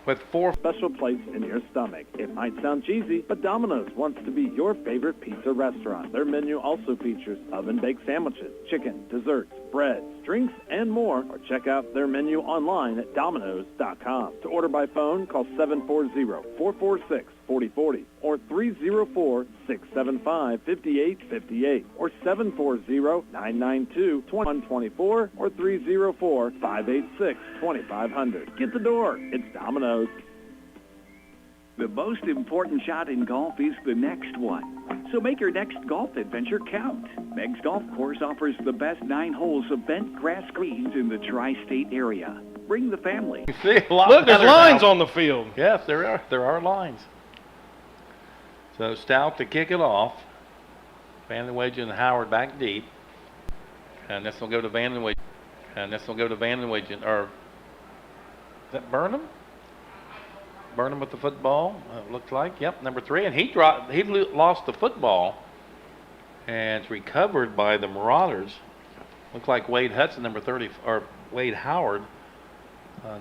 Speaker 1: With 4
Speaker 6: special place in your stomach. It might sound cheesy, but Domino's wants to be your favorite pizza restaurant. Their menu also features oven-baked sandwiches, chicken, desserts, breads, drinks, and more. Or check out their menu online at Domino's.com. To order by phone, call 740-446-4040 or 304-675-5858 or 740-992-2124 or 304-586-2500. Get the door. It's Domino's.
Speaker 4: The most important shot in golf is the next one. So make your next golf adventure count. Meigs Golf Course offers the best 9 holes of bent grass greens in the tri-state area. Bring the family.
Speaker 1: See,
Speaker 2: Look, there's lines on the field.
Speaker 1: Yes, there are. There are lines. So Stout to kick it off. Vandenwagen and Howard back deep. And this will go to Vandenwagen. Or is that Burnham? Burnham with the football, it looks like. Yep, number 3. And he lost the football. And it's recovered by the Marauders. Looks like Wade Hudson, number 30, or Wade Howard,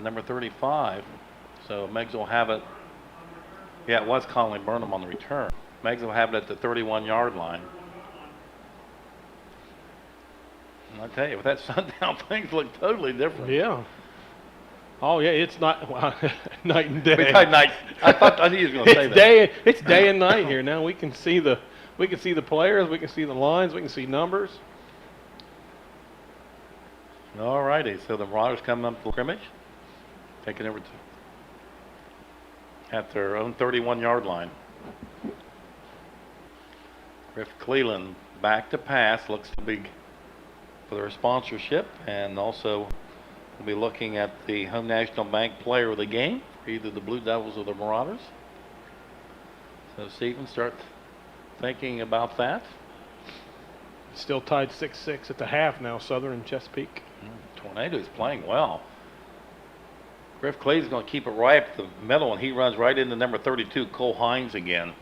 Speaker 1: number 35. So Meigs will have it. Yeah, it was Conley Burnham on the return. Meigs will have it at the 31-yard line. And I tell you, with that sundown, things look totally different.
Speaker 2: Yeah. Oh yeah, it's not night and day.
Speaker 1: Night. I knew he was going to say that.
Speaker 2: It's day and night here now. We can see the players, we can see the lines, we can see numbers.
Speaker 1: All righty, so the Marauders coming up for scrimmage, taking over at their own 31-yard line. Griff Cleland back to pass, looks to be for their sponsorship, and also we'll be looking at the Home National Bank player of the game for either the Blue Devils or the Marauders. So Stephen, start thinking about that.
Speaker 2: Still tied 6-6 at the half now, Southern and Chesapeake.
Speaker 1: Tornado is playing well. Griff Clay's going to keep it right up the middle, and he runs right into number 32, Cole Hines again.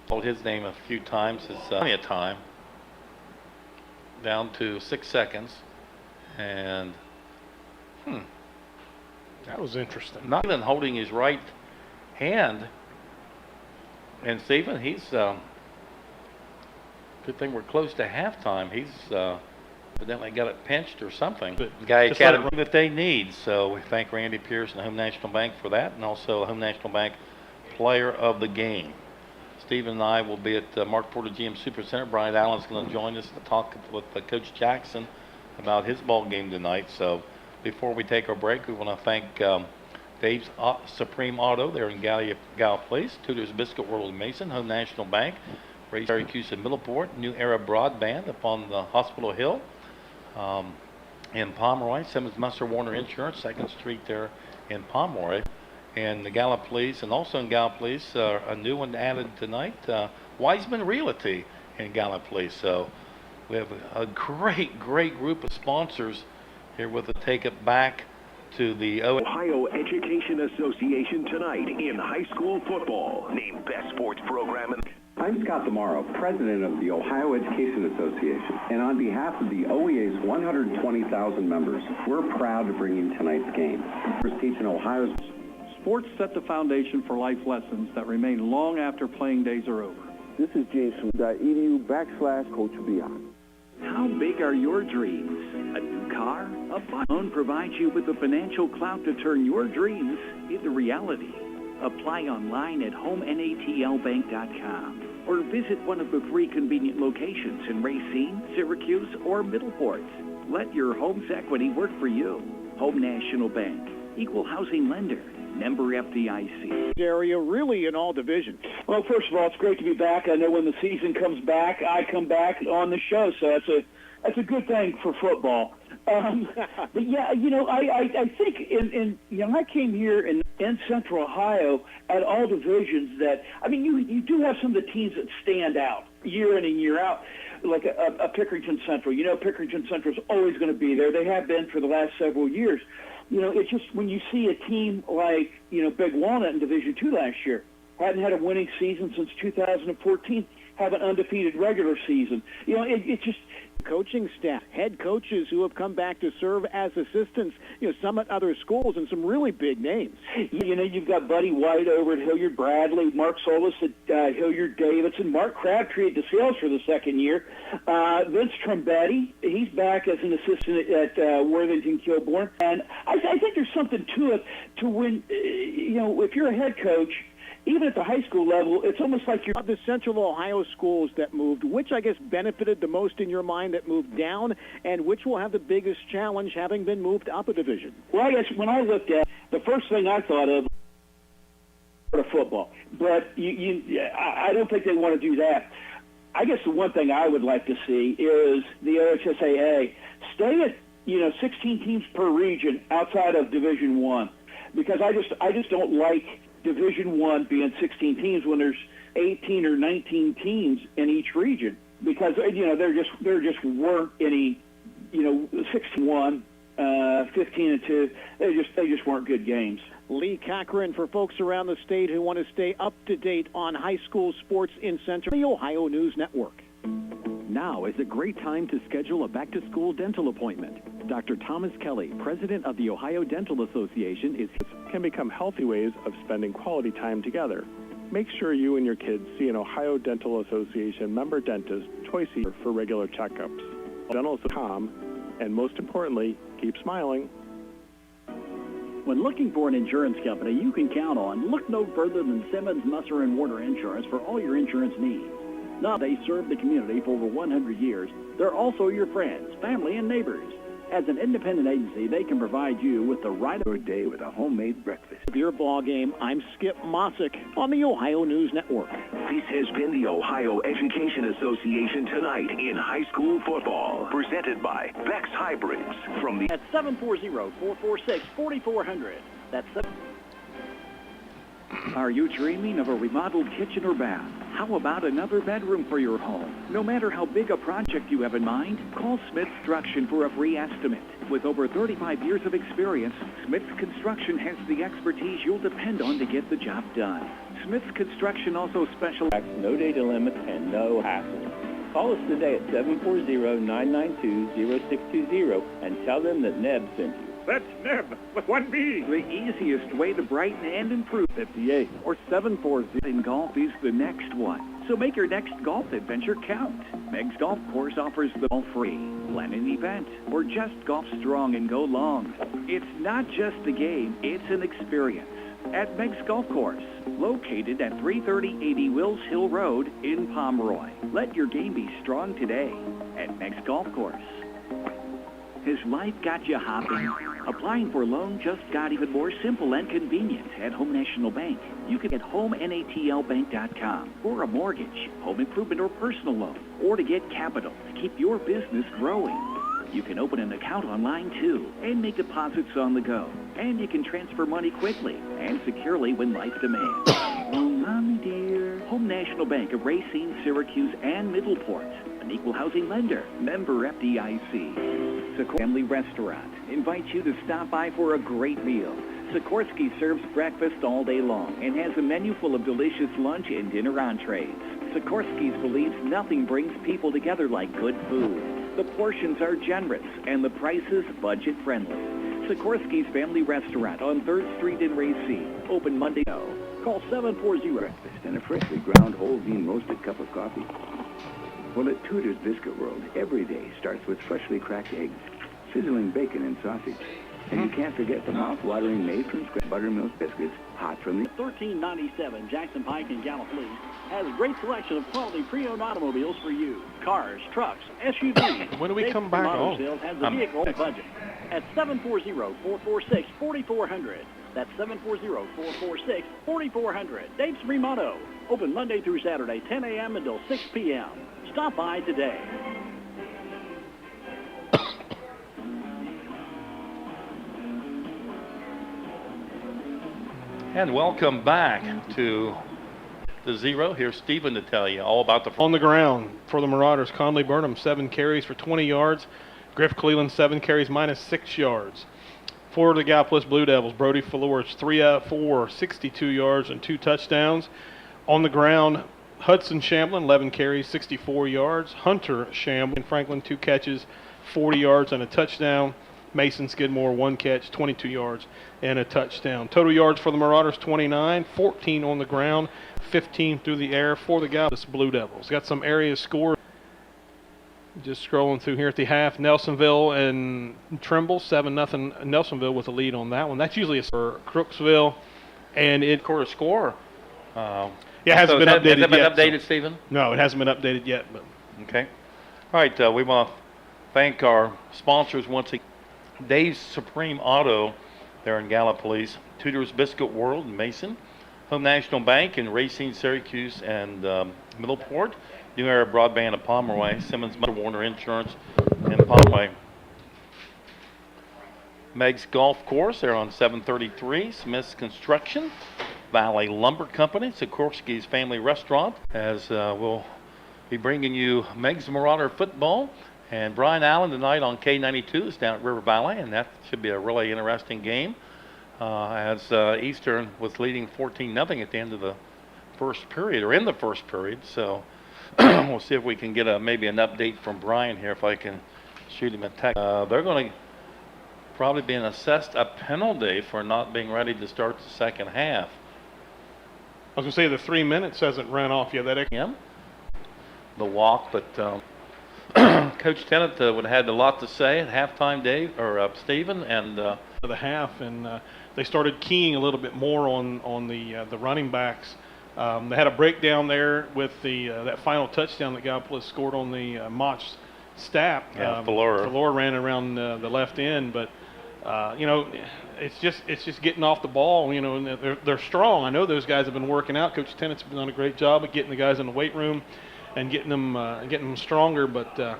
Speaker 1: Told his name a few times. It's plenty of time. Down to 6 seconds. And
Speaker 2: that was interesting.
Speaker 1: Not even holding his right hand. And Stephen, he's good thing we're close to halftime. He's evidently got it pinched or something. But Gallia Academy that they need. So we thank Randy Pierce and Home National Bank for that, and also Home National Bank player of the game. Stephen and I will be at Mark Porter GM Super Center. Brian Allen's going to join us to talk with Coach Jackson about his ball game tonight. So before we take our break, we want to thank Dave's Supreme Auto there in Gallia Place, Tudor's Biscuit World in Mason, Home National Bank, Ray Syracuse in Middleport, New Era Broadband up on the Hospital Hill in Pomeroy, Simmons Musser Warner Insurance, 2nd Street there in Pomeroy, and the Gallipolis, and also in Gallipolis, a new one added tonight, Wiseman Realty in Gallipolis. So we have a great group of sponsors here with the Take It Back to the
Speaker 9: Ohio Education Association tonight in high school football. Named Best Sports Program.
Speaker 10: I'm Scott Demaro, president of the Ohio Education Association, and on behalf of the OEA's 120,000 members, we're proud to bring you tonight's game. We're teaching Ohio's
Speaker 11: sports set the foundation for life lessons that remain long after playing days are over.
Speaker 12: This is James from .edu/Coach Beyond.
Speaker 4: How big are your dreams? A new car? A fun loan provides you with the financial clout to turn your dreams into reality. Apply online at homenatlbank.com or visit one of the 3 convenient locations in Racine, Syracuse, or Middleport. Let your home's equity work for you. Home National Bank, equal housing lender, member FDIC.
Speaker 13: Area really in all divisions. Well, first of all, it's great to be back. I know when the season comes back, I come back on the show, so that's a good thing for football. But yeah, I think I came here in Central Ohio at all divisions that, you do have some of the teams that stand out year in and year out, like a Pickerington Central. Pickerington Central is always going to be there. They have been for the last several years. It's just when you see a team like, Big Walnut in Division II last year, hadn't had a winning season since 2014, have an undefeated regular season. It just
Speaker 11: coaching staff, head coaches who have come back to serve as assistants, some at other schools, and some really big names.
Speaker 13: You've got Buddy White over at Hilliard Bradley, Mark Solis at Hilliard Davidson, Mark Crabtree at DeSales for the second year, Vince Trombetti, he's back as an assistant at Worthington Kilbourne, and I think there's something to it to when, if you're a head coach, even at the high school level, it's almost like you're...
Speaker 11: Of the Central Ohio schools that moved, which I guess benefited the most in your mind that moved down, and which will have the biggest challenge having been moved up a division?
Speaker 13: Well, I guess when I looked at the first thing I thought of was football. But I don't think they want to do that. I guess the one thing I would like to see is the OHSAA stay at 16 teams per region outside of Division I, because I just don't like Division I being 16 teams when there's 18 or 19 teams in each region, because there just weren't any 16-1, 15-2. They just weren't good games.
Speaker 11: Lee Cochran, for folks around the state who want to stay up to date on high school sports in Central, the Ohio News Network.
Speaker 14: Now is a great time to schedule a back-to-school dental appointment. Dr. Thomas Kelly, president of the Ohio Dental Association,
Speaker 15: can become healthy ways of spending quality time together. Make sure you and your kids see an Ohio Dental Association member dentist twice a year for regular checkups. Dental.com, and most importantly, keep smiling.
Speaker 8: When looking for an insurance company you can count on, look no further than Simmons, Musser, and Warner Insurance for all your insurance needs. Now they serve the community for over 100 years. They're also your friends, family, and neighbors. As an independent agency, they can provide you with the right
Speaker 5: your day with a homemade breakfast.
Speaker 11: Of your ball game, I'm Skip Mossick on the Ohio News Network.
Speaker 9: This has been the Ohio Education Association tonight in high school football, presented by Beck's Hybrids from the
Speaker 8: at 740-446-4400. That's
Speaker 4: Are you dreaming of a remodeled kitchen or bath? How about another bedroom for your home? No matter how big a project you have in mind, call Smith Construction for a free estimate. With over 35 years of experience, Smith Construction has the expertise you'll depend on to get the job done. Smith Construction also specializes
Speaker 7: no data limits and no hassle. Call us today at 740-992-0620 and tell them that Neb sent you.
Speaker 12: That's Neb with one B.
Speaker 4: The easiest way to brighten and improve 58 or 740 in golf is the next one. So make your next golf adventure count. Meigs Golf Course offers the all free. Plan an event or just golf strong and go long. It's not just a game, it's an experience. At Meigs Golf Course, located at 33080 Wills Hill Road in Pomeroy. Let your game be strong today at Meigs Golf Course. Has life got you hopping? Applying for a loan just got even more simple and convenient at Home National Bank. You can get homenatlbank.com for a mortgage, home improvement, or personal loan, or to get capital to keep your business growing. You can open an account online too and make deposits on the go. And you can transfer money quickly and securely when life demands. Oh, Mommy dear. Home National Bank of Racine, Syracuse, and Middleport. An equal housing lender. Member FDIC. Sikorsky Family Restaurant invites you to stop by for a great meal. Sikorsky serves breakfast all day long and has a menu full of delicious lunch and dinner entrees. Sikorsky's believes nothing brings people together like good food. The portions are generous and the prices budget-friendly. Sikorsky's Family Restaurant on 3rd Street in Racine. Open Monday.
Speaker 8: Call 740.
Speaker 5: Breakfast and a freshly ground whole bean roasted cup of coffee. Well, at Tudor's Biscuit World, every day starts with freshly cracked eggs, sizzling bacon and sausage. And you can't forget the mouth-watering made-from-scratch buttermilk biscuits, hot from the...
Speaker 8: 1397 Jackson Pike in Gallup-Lee has a great selection of quality pre-owned automobiles for you. Cars, trucks, SUVs.
Speaker 2: When do we come back on?
Speaker 8: Sales has the vehicle budget at 740-446-4400. That's 740-446-4400. Dave's Supreme Auto. Open Monday through Saturday, 10 a.m. until 6 p.m. Stop by today.
Speaker 1: And welcome back to the Zero. Here's Stephen to tell you all about the...
Speaker 2: On the ground for the Marauders, Conley Burnham, 7 carries for 20 yards. Griff Cleveland, 7 carries, -6 yards. For the Gallipolis Blue Devils, Brody Flores, 3 out of 4, 62 yards and 2 touchdowns. On the ground, Hudson Shamblin, 11 carries, 64 yards. Hunter Shamblin, Franklin, 2 catches, 40 yards and a touchdown. Mason Skidmore, 1 catch, 22 yards and a touchdown. Total yards for the Marauders, 29, 14 on the ground, 15 through the air for the Gallipolis Blue Devils. Got some areas scored. Just scrolling through here at the half, Nelsonville and Trimble, 7-0 Nelsonville with a lead on that one. That's usually a for Crooksville, and it
Speaker 1: quarter score.
Speaker 2: Yeah, it hasn't been updated yet.
Speaker 1: Has it been updated, Stephen?
Speaker 2: No, it hasn't been updated yet. But
Speaker 1: okay. All right, we want to thank our sponsors once again. Dave's Supreme Auto there in Gallipolis, Tudor's Biscuit World in Mason, Home National Bank in Racine, Syracuse, and Middleport, New Era Broadband of Pomeroy, Simmons Warner Insurance in Pomeroy. Meigs Golf Course there on 733, Smith's Construction, Valley Lumber Company, Sikorsky's Family Restaurant, as we'll be bringing you Meigs Marauder football. And Brian Allen tonight on K92 is down at River Valley, and that should be a really interesting game as Eastern was leading 14-0 at the end of the first period, or in the first period. So we'll see if we can get maybe an update from Brian here, if I can shoot him a text. They're going to probably be assessed a penalty for not being ready to start the second half.
Speaker 2: I was going to say the 3 minutes hasn't ran off yet.
Speaker 1: The walk, but... Coach Tennant would have had a lot to say at halftime, Dave or Stephen, and
Speaker 2: the half, and they started keying a little bit more on the running backs. They had a breakdown there with that final touchdown that Gallipolis scored on the Mach Stapp.
Speaker 1: Yeah, Valora
Speaker 2: ran around the left end, but you know, it's just getting off the ball. You know, and they're strong. I know those guys have been working out. Coach Tennant's been doing a great job of getting the guys in the weight room and getting them stronger, but you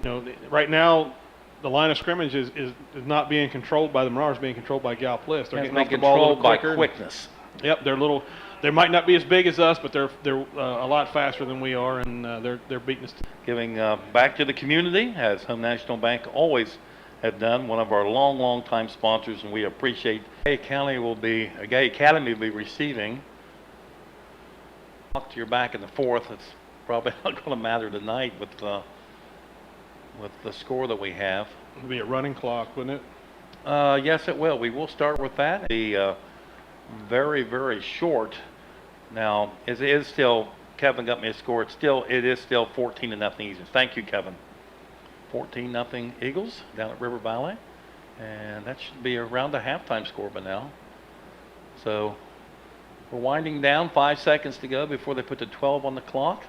Speaker 2: know, right now the line of scrimmage is not being controlled by the Marauders, being controlled by Gallipolis. They're getting off the ball a little quicker.
Speaker 1: By quickness.
Speaker 2: Yep, they're little. They might not be as big as us, but they're a lot faster than we are, and they're beating us.
Speaker 1: Giving back to the community, as Home National Bank always have done, one of our long time sponsors, and we appreciate. Gallia Academy will be receiving. To your back in the fourth. It's probably not going to matter tonight with the score that we have.
Speaker 2: It'll be a running clock, wouldn't it?
Speaker 1: Yes, it will. We will start with that. The very short. Now, it is still. Kevin got me a score. It is still 14-0 Eagles. Thank you, Kevin. 14-0 Eagles down at River Valley, and that should be around the halftime score by now. So we're winding down. 5 seconds to go before they put the 12 on the clock.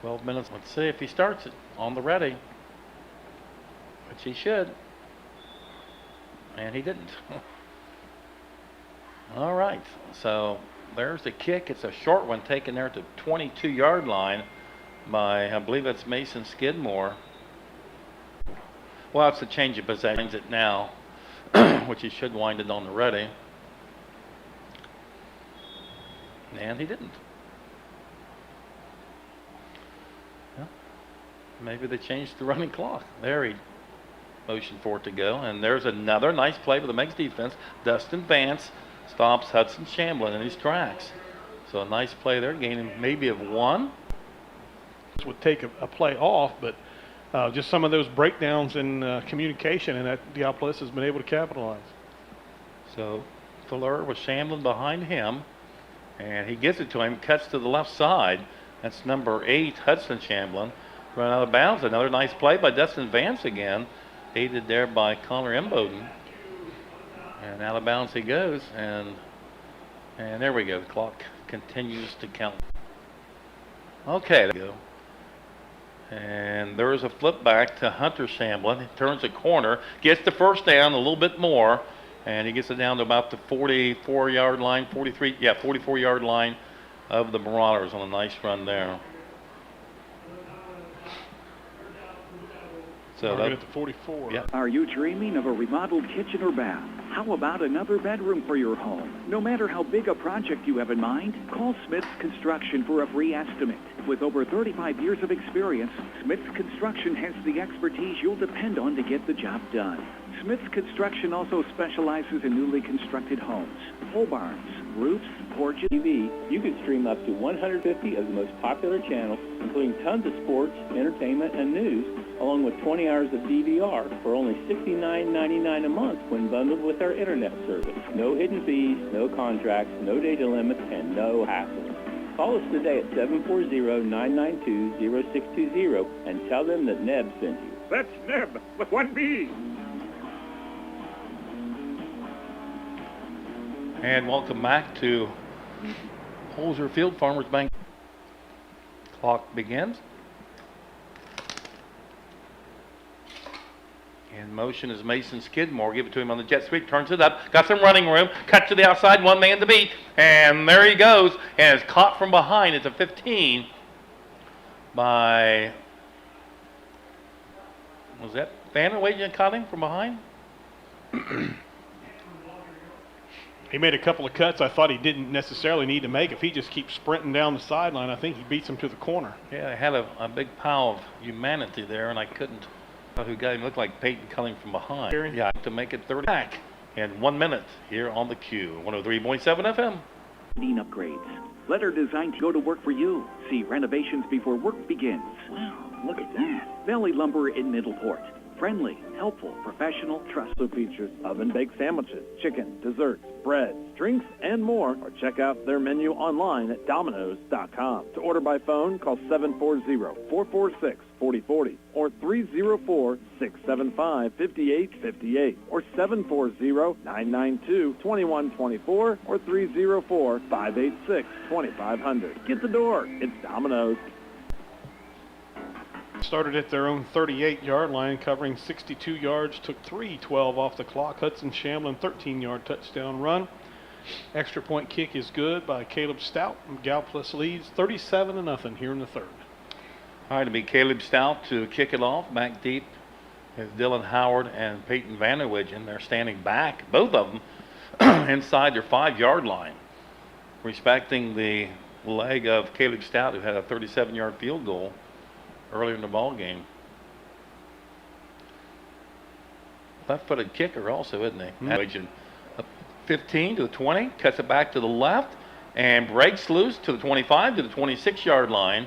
Speaker 1: 12 minutes. Let's see if he starts it on the ready, which he should. And he didn't. All right. So there's the kick. It's a short one taken there at the 22-yard line by, I believe that's Mason Skidmore. Well, it's a change of possession. Winds it now, which he should wind it on the ready. And he didn't. Well, maybe they changed the running clock. There he motioned for it to go. And there's another nice play for the Meigs defense. Dustin Vance stops Hudson Shamblin in his tracks. So a nice play there, gaining maybe of 1.
Speaker 2: This would take a play off, but just some of those breakdowns in communication, and that Diapolis has been able to capitalize.
Speaker 1: So Fuller with Shamblin behind him, and he gives it to him, cuts to the left side. That's number 8, Hudson Shamblin. Run out of bounds. Another nice play by Dustin Vance again, aided there by Connor Imboden. And out of bounds he goes, and there we go. The clock continues to count. Okay, there we go. And there's a flip back to Hunter Shamblin. He turns a corner, gets the first down a little bit more, and he gets it down to about the 44-yard line, 44-yard line of the Marauders on a nice run there. So
Speaker 2: that at the 44.
Speaker 1: Yeah.
Speaker 4: Are you dreaming of a remodeled kitchen or bath? How about another bedroom for your home? No matter how big a project you have in mind, call Smith's Construction for a free estimate. With over 35 years of experience, Smith's Construction has the expertise you'll depend on to get the job done. Smith's Construction also specializes in newly constructed homes, pole barns, roofs, porches.
Speaker 7: TV, you can stream up to 150 of the most popular channels, including tons of sports, entertainment, and news, along with 20 hours of DVR for only $69.99 a month when bundled with our internet service. No hidden fees, no contracts, no data limits, and no hassle. Call us today at 740-992-0620 and tell them that Neb sent you.
Speaker 13: That's Neb with 1 B.
Speaker 1: And welcome back to Holzer Field, Farmers Bank. Clock begins. In motion is Mason Skidmore. Give it to him on the jet sweep. Turns it up. Got some running room. Cut to the outside. 1 man to beat. And there he goes. And it's caught from behind. It's a 15 by... Was that Banner Wagen caught him from behind?
Speaker 2: He made a couple of cuts I thought he didn't necessarily need to make. If he just keeps sprinting down the sideline, I think he beats him to the corner.
Speaker 1: Yeah, I had a big pile of humanity there, and I couldn't. Who got him looked like Peyton coming from behind. Yeah, to make it 30 back in 1 minute here on the Q. 103.7 FM.
Speaker 4: Upgrades. Letter designed to go to work for you. See renovations before work begins.
Speaker 8: Wow, look at that.
Speaker 4: Valley Lumber in Middleport. Friendly, helpful, professional,
Speaker 6: Also features oven-baked sandwiches, chicken, desserts, breads, drinks, and more. Or check out their menu online at Domino's.com. To order by phone, call 740-446-4040 or 304-675-5858 or 740-992-2124 or 304-586-2500. Get the door. It's Domino's.
Speaker 2: Started at their own 38-yard line, covering 62 yards, took 3:12 off the clock. Hudson Shamblin, 13-yard touchdown run. Extra point kick is good by Caleb Stout. Galplis leads 37-0 here in the third.
Speaker 1: All right, it'll be Caleb Stout to kick it off. Back deep is Dylan Howard and Peyton Vanderwidgen. They're standing back, both of them, inside their 5-yard line, respecting the leg of Caleb Stout, who had a 37-yard field goal earlier in the ball game. Left-footed kicker also, isn't he? Mm-hmm. 15 to the 20, cuts it back to the left, and breaks loose to the 25 to the 26-yard line.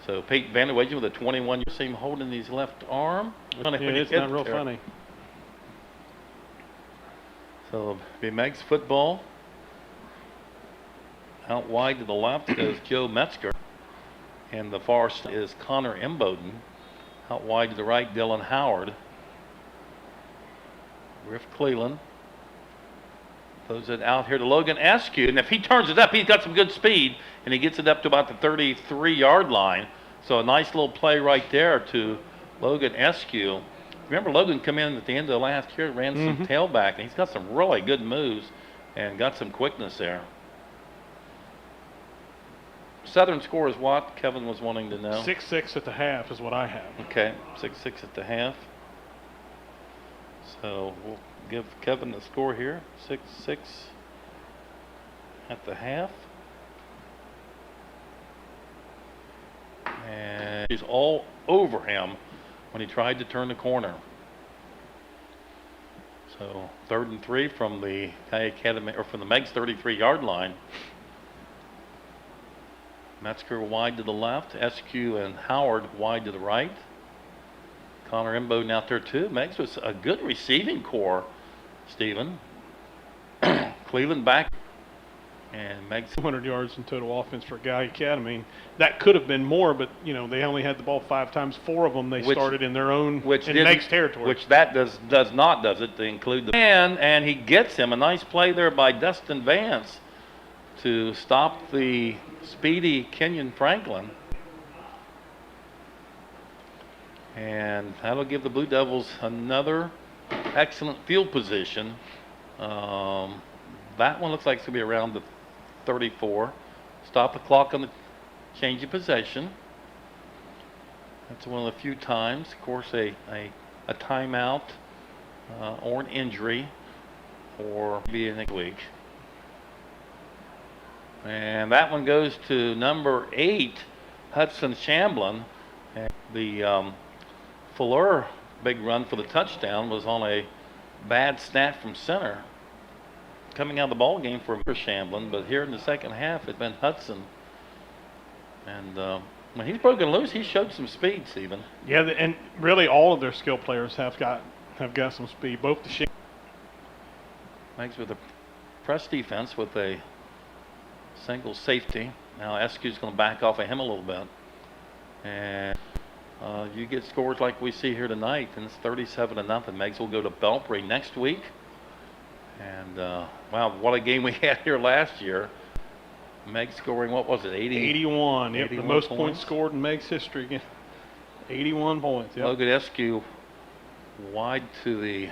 Speaker 1: So Peyton Vanderwidgen with a 21. You see him holding his left arm.
Speaker 2: Yeah, it's not real funny.
Speaker 1: So be Meigs football. Out wide to the left goes Joe Metzger. And the far side is Connor Imboden. Out wide to the right, Dylan Howard. Griff Cleland. Throws it out here to Logan Eskew. And if he turns it up, he's got some good speed. And he gets it up to about the 33-yard line. So a nice little play right there to Logan Eskew. Remember, Logan come in at the end of the last year, ran some tailback. And he's got some really good moves and got some quickness there. Southern score is what Kevin was wanting to know.
Speaker 2: 6-6 at the half is what I have.
Speaker 1: Okay, 6-6 at the half. So we'll give Kevin the score here, 6-6 at the half. And he's all over him when he tried to turn the corner. So 3rd and 3 from the Gallia Academy, or from the Meigs 33-yard line. Metzger wide to the left, SQ and Howard wide to the right. Connor Imbo out there too. Meigs was a good receiving core, Stephen. Cleveland back. And Meigs
Speaker 2: 200 yards in total offense for Gallia Academy. That could have been more, but you know they only had the ball 5 times. 4 of them they started in their own in Meigs territory.
Speaker 1: Which that does it to include the man, and he gets him a nice play there by Dustin Vance to stop the speedy Kenyon Franklin. And that'll give the Blue Devils another excellent field position. That one looks like it's going to be around the 34. Stop the clock on the change of possession. That's one of the few times, of course, a timeout or an injury or maybe a next week. And that one goes to number 8, Hudson Shamblin. And the Fuller big run for the touchdown was on a bad snap from center. Coming out of the ball game for Shamblin, but here in the second half it's been Hudson. And when he's broken loose, he showed some speed, Stephen.
Speaker 2: Yeah, and really all of their skill players have got some speed. Both the
Speaker 1: Meigs with a press defense with a single safety. Now SQ's going to back off of him a little bit. And you get scores like we see here tonight, and it's 37-0. Meigs will go to Belpre next week. And wow, what a game we had here last year. Meigs scoring, what was it,
Speaker 2: 81. Yep,
Speaker 1: 81
Speaker 2: the most points scored in Meigs history again. 81 points. Yep.
Speaker 1: Logan SQ wide to the,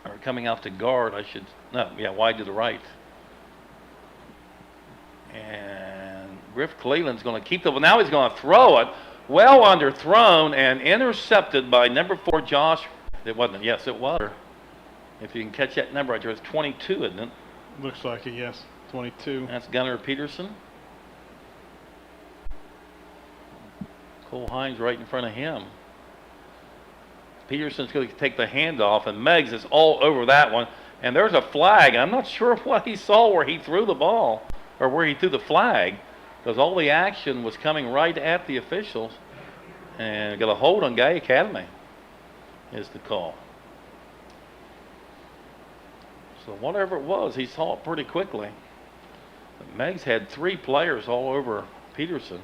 Speaker 1: or coming out to guard, wide to the right. And Griff Cleveland's going to keep the, now he's going to throw it. Well underthrown and intercepted by number 4, Josh. It wasn't, yes, it was. If you can catch that number right there, it's 22, isn't it?
Speaker 2: Looks like it, yes. 22.
Speaker 1: That's Gunnar Peterson. Cole Hines right in front of him. Peterson's going to take the handoff, and Meigs is all over that one. And there's a flag. I'm not sure what he saw where he threw the ball, or where he threw the flag, because all the action was coming right at the officials. And got a hold on Gallia Academy is the call. So whatever it was, he saw it pretty quickly. But Meigs had 3 players all over Peterson.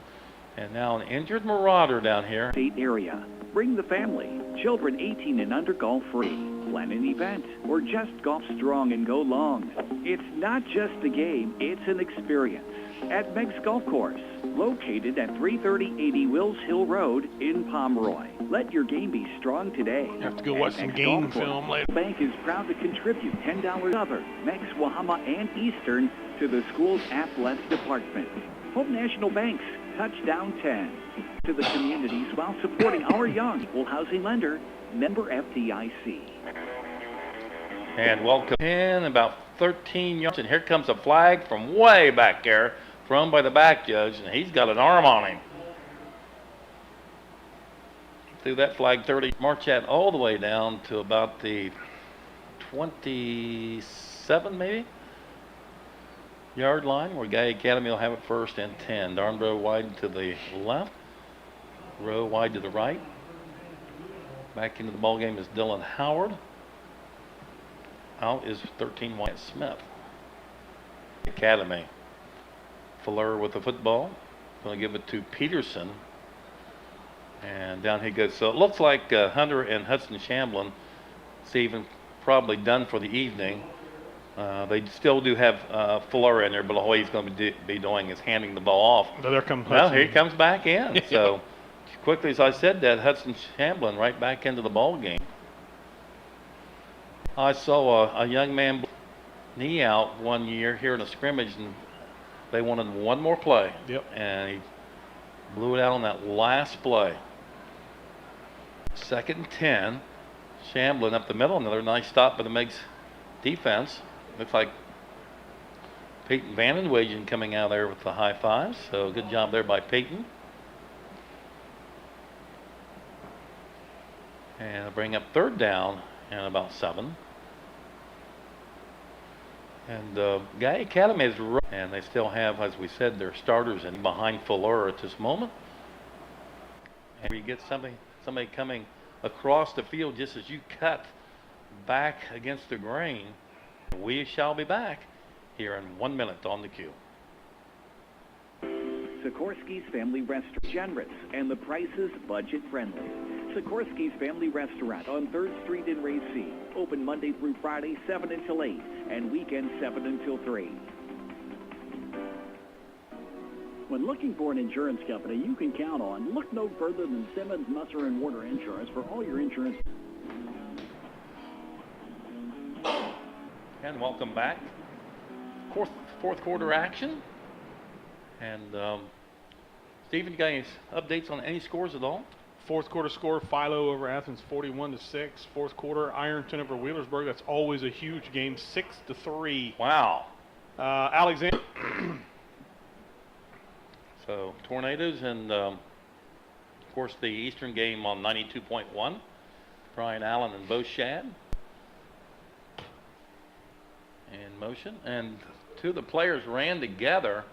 Speaker 1: And now an injured Marauder down here.
Speaker 4: State area. Bring the family. Children 18 and under golf free. Plan an event or just golf strong and go long. It's not just a game, it's an experience. At Meigs Golf Course, located at 33080 Wills Hill Road in Pomeroy. Let your game be strong today.
Speaker 2: You have to go watch some game film later.
Speaker 4: Bank is proud to contribute $10 cover, Meigs, Wahama, and Eastern to the school's athletics department. Home National Banks, touchdown 10 to the communities while supporting our young equal housing lender, member FDIC.
Speaker 1: And welcome in about 13 yards, and here comes a flag from way back there, thrown by the back judge, and he's got an arm on him. Threw that flag 30, march that all the way down to about the 27 maybe yard line, where Gallia Academy will have it 1st and 10. Darnborough wide to the left, Rowe wide to the right. Back into the ball game is Dylan Howard. Out is 13 Wyatt Smith. Academy. Fuller with the football. Going to give it to Peterson. And down he goes. So it looks like Hunter and Hudson Shamblin, Stephen, probably done for the evening. They still do have Fuller in there, but all he's going to be doing is handing the ball off. Well, here he comes back in. So quickly as I said that, Hudson Shamblin right back into the ball game. I saw a young man knee out one year here in a scrimmage, and they wanted one more play.
Speaker 2: Yep.
Speaker 1: And he blew it out on that last play. 2nd and 10. shambling up the middle. Another nice stop by the Meigs defense. Looks like Peyton Vandenwagen coming out there with the high fives. So good job there by Peyton. And they'll bring up third down and about 7. And Gallia Academy is, and they still have, as we said, their starters in behind Fuller at this moment. And we get somebody coming across the field just as you cut back against the grain. We shall be back here in 1 minute on the cue.
Speaker 4: Sikorsky's Family Restaurant, generous, and the prices budget friendly. Sikorsky's Family Restaurant on 3rd Street in Racine. Open Monday through Friday, 7 until 8, and weekends 7 until 3.
Speaker 8: When looking for an insurance company you can count on, look no further than Simmons, Musser, and Warder Insurance for all your insurance.
Speaker 1: And welcome back. Fourth quarter action. And Stephen, you got any updates on any scores at all?
Speaker 2: Fourth quarter score, Philo over Athens 41-6. Fourth quarter, Ironton over Wheelersburg. That's always a huge game, 6-3.
Speaker 1: Wow.
Speaker 2: Alexander.
Speaker 1: So Tornadoes and of course the Eastern game on 92.1. Brian Allen and Bo Shad in motion, and two of the players ran together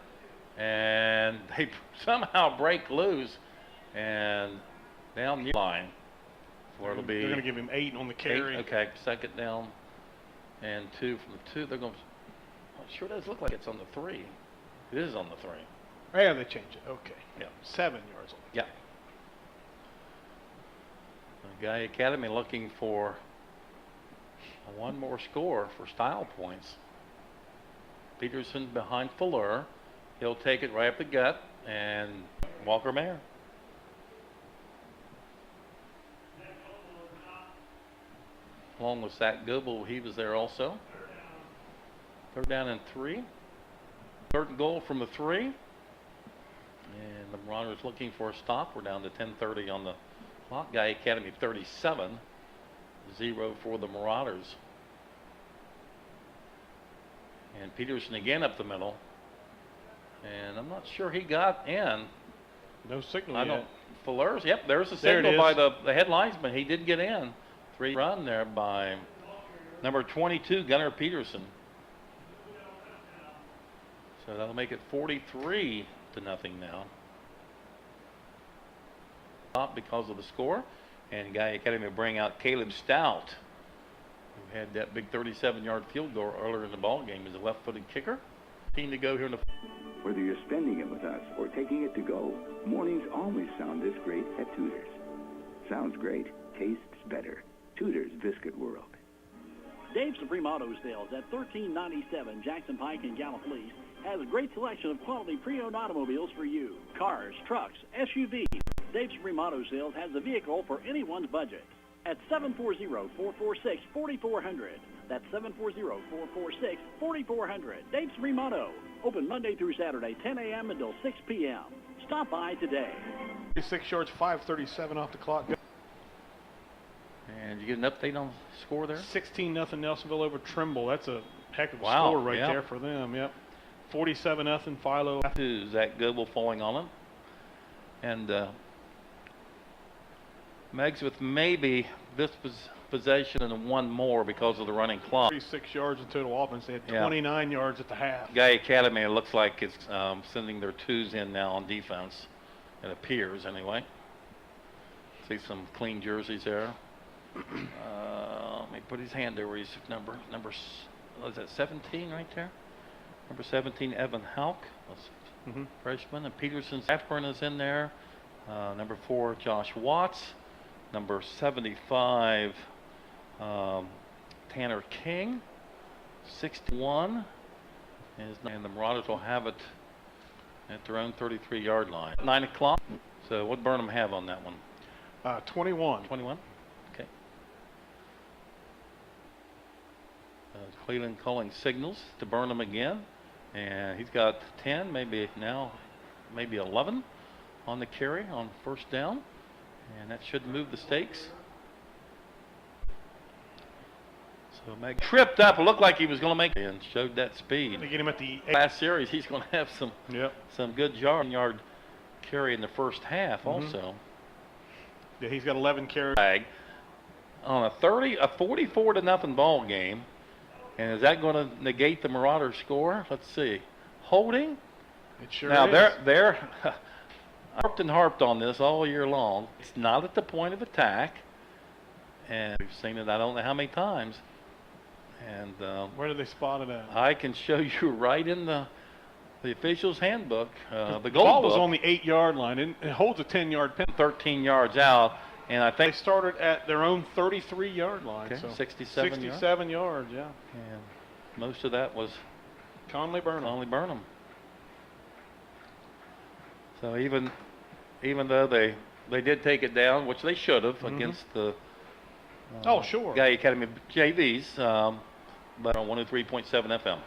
Speaker 1: and they somehow break loose and down the line where it'll be.
Speaker 2: They're going to give him 8 on the carry.
Speaker 1: 8, okay, second down and 2 from the 2. They're going to. Well, it sure does look like it's on the 3. It is on the 3.
Speaker 2: Yeah, they changed it. Okay.
Speaker 1: Yeah.
Speaker 2: 7 yards on the
Speaker 1: yeah. Gallia Academy looking for one more score for style points. Peterson behind Fuller. He'll take it right up the gut, and Walker Mayer. Along with Zach Goebel, he was there also. Third down and 3. Third and goal from the 3. And the Marauders looking for a stop. We're down to 10:30 on the clock. Gallia Academy 37. 0 for the Marauders. And Peterson again up the middle. And I'm not sure he got in.
Speaker 2: No signal yet.
Speaker 1: Fuller's, yep, there's a signal by the head linesman. He did get in. 3 run there by number 22, Gunnar Peterson. So that'll make it 43-0 now. Not because of the score. And Gallia Academy will bring out Caleb Stout, who had that big 37-yard field goal earlier in the ball game as a left-footed kicker. Team to go here in the.
Speaker 5: Whether you're spending it with us or taking it to go, mornings always sound this great at Tudor's. Sounds great, tastes better. Tudor's Biscuit World.
Speaker 8: Dave Supreme Auto Sales at 1397 Jackson Pike in Gallipolis has a great selection of quality pre-owned automobiles for you. Cars, trucks, SUVs. Dave Supreme Auto Sales has a vehicle for anyone's budget. At 740-446-4400. That's 740-446-4400. Dave Supreme Auto. Open Monday through Saturday, 10 a.m. until 6 p.m. Stop by today.
Speaker 2: 6 yards, 5:37 off the clock.
Speaker 1: And you get an update on the score there?
Speaker 2: 16-0 Nelsonville over Trimble. That's a heck of a
Speaker 1: wow,
Speaker 2: score right there for them. Yep. 47-0 Philo.
Speaker 1: Zach Goebel falling on him. And Meigs with maybe this possession and one more because of the running clock.
Speaker 2: 36 yards in total offense. They had 29 yards at the half.
Speaker 1: Gallia Academy, it looks like it's sending their 2s in now on defense. It appears anyway. See some clean jerseys there. Let me put his hand there where he's number is that 17 right there? Number 17, Evan Hauk, freshman. And Peterson Saffron is in there. Number 4, Josh Watts. Number 75, Tanner King. 61. And the Marauders will have it at their own 33-yard line. 9 o'clock. So what Burnham have on that one?
Speaker 2: 21.
Speaker 1: 21? Okay. Cleveland calling signals to Burnham again. And he's got 10, maybe 11 on the carry on first down. And that should move the stakes. So Meigs tripped up. It looked like he was going to make it and showed that speed.
Speaker 2: They get him at the
Speaker 1: last series. He's going to have some good yard carry in the first half also.
Speaker 2: Yeah, he's got 11 carries.
Speaker 1: On a 44-0 ball game. And is that going to negate the Marauder score? Let's see. Holding?
Speaker 2: It sure
Speaker 1: now,
Speaker 2: is.
Speaker 1: they're harped on this all year long. It's not at the point of attack. And we've seen it I don't know how many times. And
Speaker 2: where did they spot it at?
Speaker 1: I can show you right in the official's handbook. The
Speaker 2: ball was on the 8-yard line. It holds a 10-yard penalty.
Speaker 1: 13 yards out. And I think
Speaker 2: they started at their own 33-yard line.
Speaker 1: Okay,
Speaker 2: so
Speaker 1: 67
Speaker 2: yards, yeah.
Speaker 1: And most of that was
Speaker 2: Conley Burnham.
Speaker 1: So even though they did take it down, which they should have against the Gallia Academy JVs, but on 103.7 FM.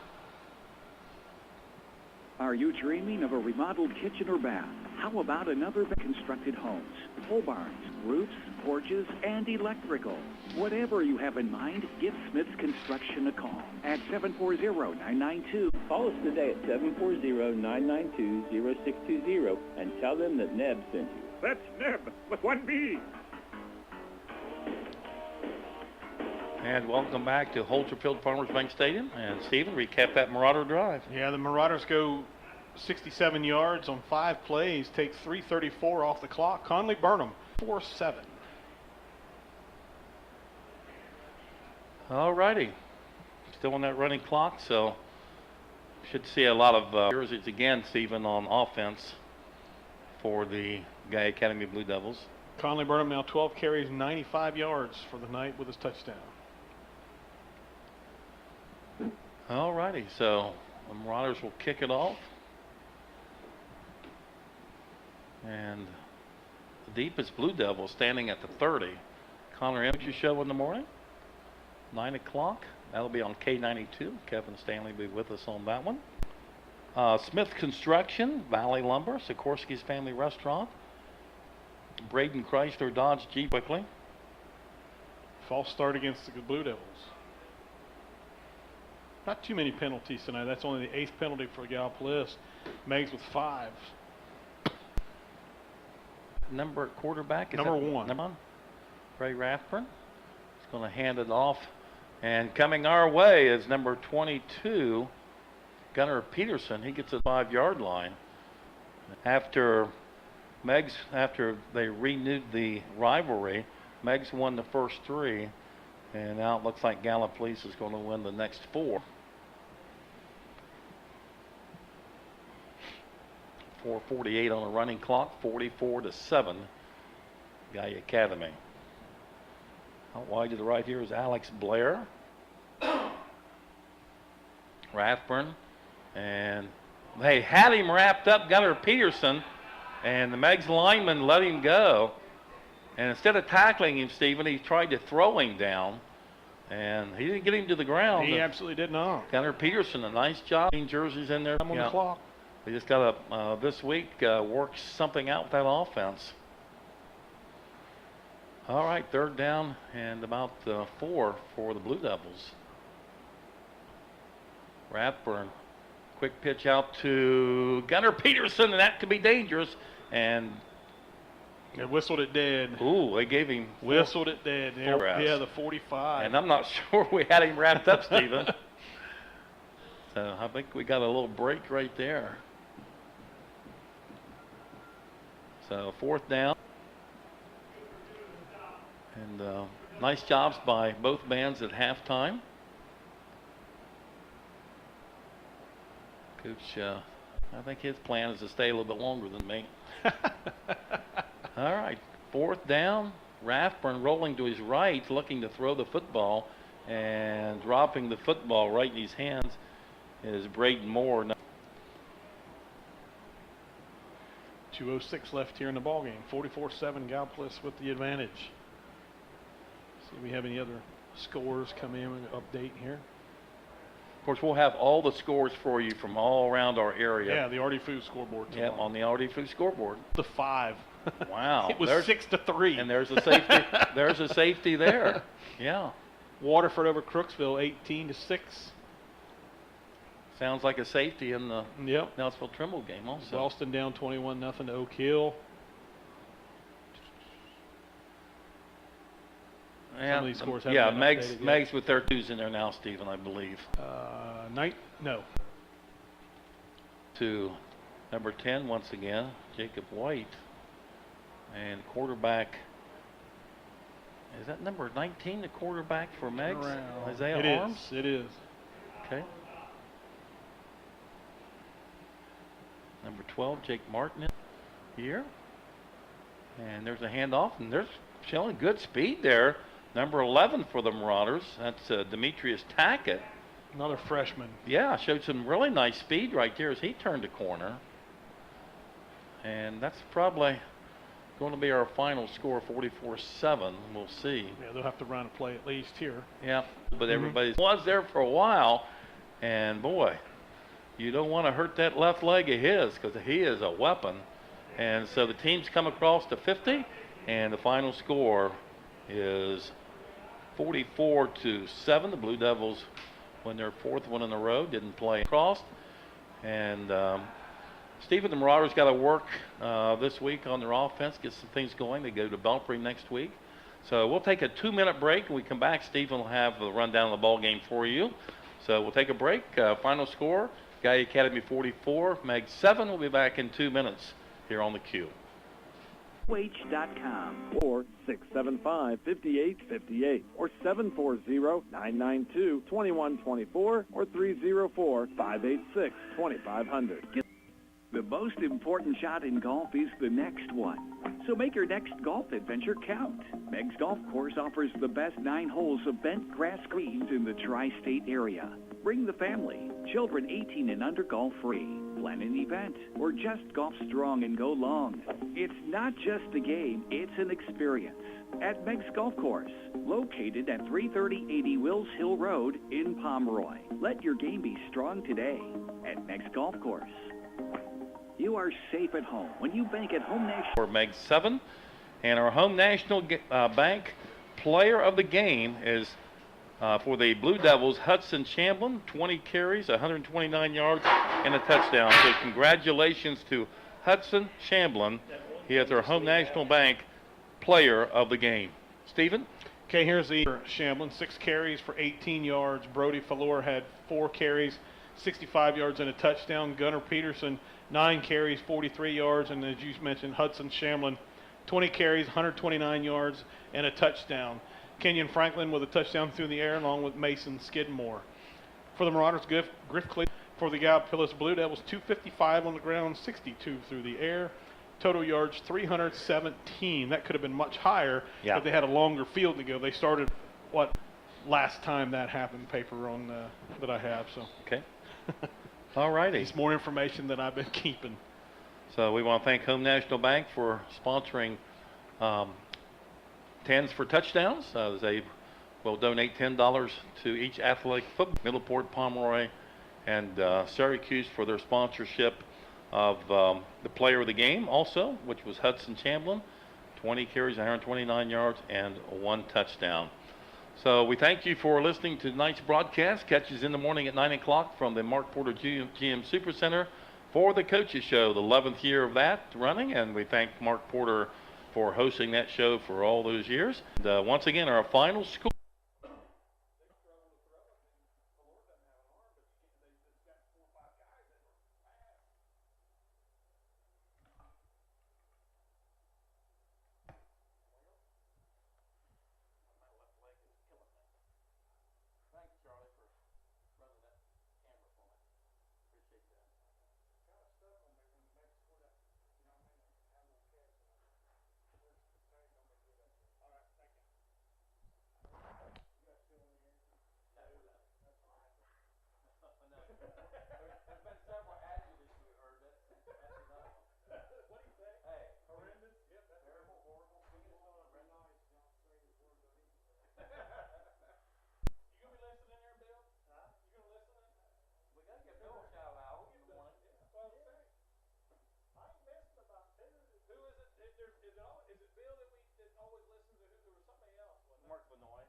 Speaker 4: Are you dreaming of a remodeled kitchen or bath? How about another constructed homes, pole barns, roofs, porches, and electrical? Whatever you have in mind, give Smith's Construction a call at 740-992.
Speaker 7: Call us today at 740-992-0620 and tell them that Neb sent you.
Speaker 16: That's Neb with 1B.
Speaker 1: And welcome back to Holterfield Farmers Bank Stadium. And Stephen, recap that Marauder drive.
Speaker 2: Yeah, the Marauders go 67 yards on 5 plays, take 3:34 off the clock. Conley Burnham, 4-7.
Speaker 1: All righty. Still on that running clock, so should see a lot of jerseys again, Stephen, on offense for the Gallia Academy Blue Devils.
Speaker 2: Conley Burnham now 12 carries, 95 yards for the night with his touchdown.
Speaker 1: All righty, so the Marauders will kick it off. And the deepest Blue Devils standing at the 30. Connor Imagery Show in the morning, 9 o'clock. That'll be on K92. Kevin Stanley will be with us on that one. Smith Construction, Valley Lumber, Sikorsky's Family Restaurant, Braden Chrysler Dodge Jeep quickly.
Speaker 2: False start against the Blue Devils. Not too many penalties tonight. That's only the 8th penalty for Gallipolis. Meigs with 5.
Speaker 1: Number quarterback is
Speaker 2: number 1.
Speaker 1: Number 1. Ray Rathburn is going to hand it off. And coming our way is number 22, Gunnar Peterson. He gets a 5-yard line. After they renewed the rivalry, Meigs won the first 3. And now it looks like Gallipolis is going to win the next 4. 4:48 on the running clock, 44-7, Gallia Academy. Out wide to the right here is Alex Blair. Rathburn. And they had him wrapped up, Gunnar Peterson, and the Meigs lineman let him go. And instead of tackling him, Stephen, he tried to throw him down. And he didn't get him to the ground.
Speaker 2: He absolutely did not.
Speaker 1: Gunnar Peterson, a nice job. Jerseys in there.
Speaker 2: I'm on the clock.
Speaker 1: We just got to, this week, work something out with that offense. All right, 3rd down and about 4 for the Blue Devils. Rathburn, quick pitch out to Gunnar Peterson, and that could be dangerous. And
Speaker 2: they whistled it dead.
Speaker 1: Ooh, they gave him.
Speaker 2: Whistled it dead. Yeah, the 45.
Speaker 1: And I'm not sure we had him wrapped up, Stephen. So I think we got a little break right there. So 4th down. And nice jobs by both bands at halftime. Coach, I think his plan is to stay a little bit longer than me. All right, 4th down. Rathburn rolling to his right, looking to throw the football, and dropping the football right in his hands is Braden Moore.
Speaker 2: 2:06 left here in the ballgame. 44-7, Gallipolis with the advantage. See if we have any other scores come in and update here.
Speaker 1: Of course, we'll have all the scores for you from all around our area.
Speaker 2: Yeah, the Artie Food scoreboard.
Speaker 1: Yeah, on the Artie Food scoreboard.
Speaker 2: The 5.
Speaker 1: Wow.
Speaker 2: It was 6-3.
Speaker 1: And there's a safety. There's a safety there. Yeah.
Speaker 2: Waterford over Crooksville, 18-6.
Speaker 1: Sounds like a safety in the
Speaker 2: Yep.
Speaker 1: Nelsville-Trimble game also.
Speaker 2: Wellston down 21-0 to Oak Hill.
Speaker 1: Yeah,
Speaker 2: Some of these scores haven't been updated yet.
Speaker 1: Meigs with their twos in there now, Stephen, I believe.
Speaker 2: No.
Speaker 1: To number 10 once again, Jacob White. And quarterback, is that number 19, the quarterback for Meigs? Isaiah Arms?
Speaker 2: It is.
Speaker 1: Okay. Number 12, Jake Martin here. And there's a handoff, and there's showing good speed there. Number 11 for the Marauders, that's Demetrius Tackett.
Speaker 2: Another freshman.
Speaker 1: Yeah, showed some really nice speed right there as he turned the corner. And that's probably going to be our final score, 44-7. We'll see.
Speaker 2: Yeah, they'll have to run a play at least here.
Speaker 1: Yeah, but everybody was there for a while. And, boy, you don't want to hurt that left leg of his because he is a weapon. And so the teams come across to 50, and the final score is 44-7. The Blue Devils win their fourth one in a row, didn't play across. And Stephen, the Marauders got to work this week on their offense, get some things going. They go to Belpre next week. So we'll take a 2-minute break. When we come back, Stephen will have the rundown of the ball game for you. So we'll take a break. Final score, Gallia Academy 44, Meigs 7. We'll be back in 2 minutes here on the Q.
Speaker 6: H.com or 675-5858 or 740-992-2124 or 304-586-2500.
Speaker 4: The most important shot in golf is the next one. So make your next golf adventure count. Meigs Golf Course offers the best 9 holes of bent grass greens in the tri-state area. Bring the family. Children 18 and under golf free. Plan an event or just golf strong and go long. It's not just a game, it's an experience. At Meigs Golf Course, located at 33080 Wills Hill Road in Pomeroy. Let your game be strong today at Meigs Golf Course. You are safe at home when you bank at Home National.
Speaker 1: For Meigs 7, and our Home National Bank player of the game is for the Blue Devils, Hudson Chamblin, 20 carries, 129 yards, and a touchdown. So congratulations to Hudson Chamblin. He is our Home National Bank player of the game. Stephen?
Speaker 2: Okay, here's the Chamblin, 6 carries for 18 yards. Brody Falor had 4 carries, 65 yards and a touchdown. Gunnar Peterson, 9 carries, 43 yards. And as you mentioned, Hudson Chamblin, 20 carries, 129 yards, and a touchdown. Kenyon Franklin with a touchdown through the air, along with Mason Skidmore. For the Marauders, Griff Cleveland. For the Gallipolis Blue Devils, 255 on the ground, 62 through the air. Total yards, 317. That could have been much higher if they had a longer field to go. They started, last time that happened, paper on that I have. So.
Speaker 1: Okay. All righty.
Speaker 2: It's more information than I've been keeping.
Speaker 1: So we want to thank Home National Bank for sponsoring Tens for Touchdowns. They will donate $10 to each athletic football. Middleport, Pomeroy, and Syracuse for their sponsorship of the player of the game also, which was Hudson Chamblin, 20 carries, 129 yards, and 1 touchdown. So we thank you for listening to tonight's broadcast. Catch us in the morning at 9 o'clock from the Mark Porter GM Super Center for the Coaches Show, the 11th year of that running, and we thank Mark Porter for hosting that show for all those years. And, once again, our final score. Mark Benoit.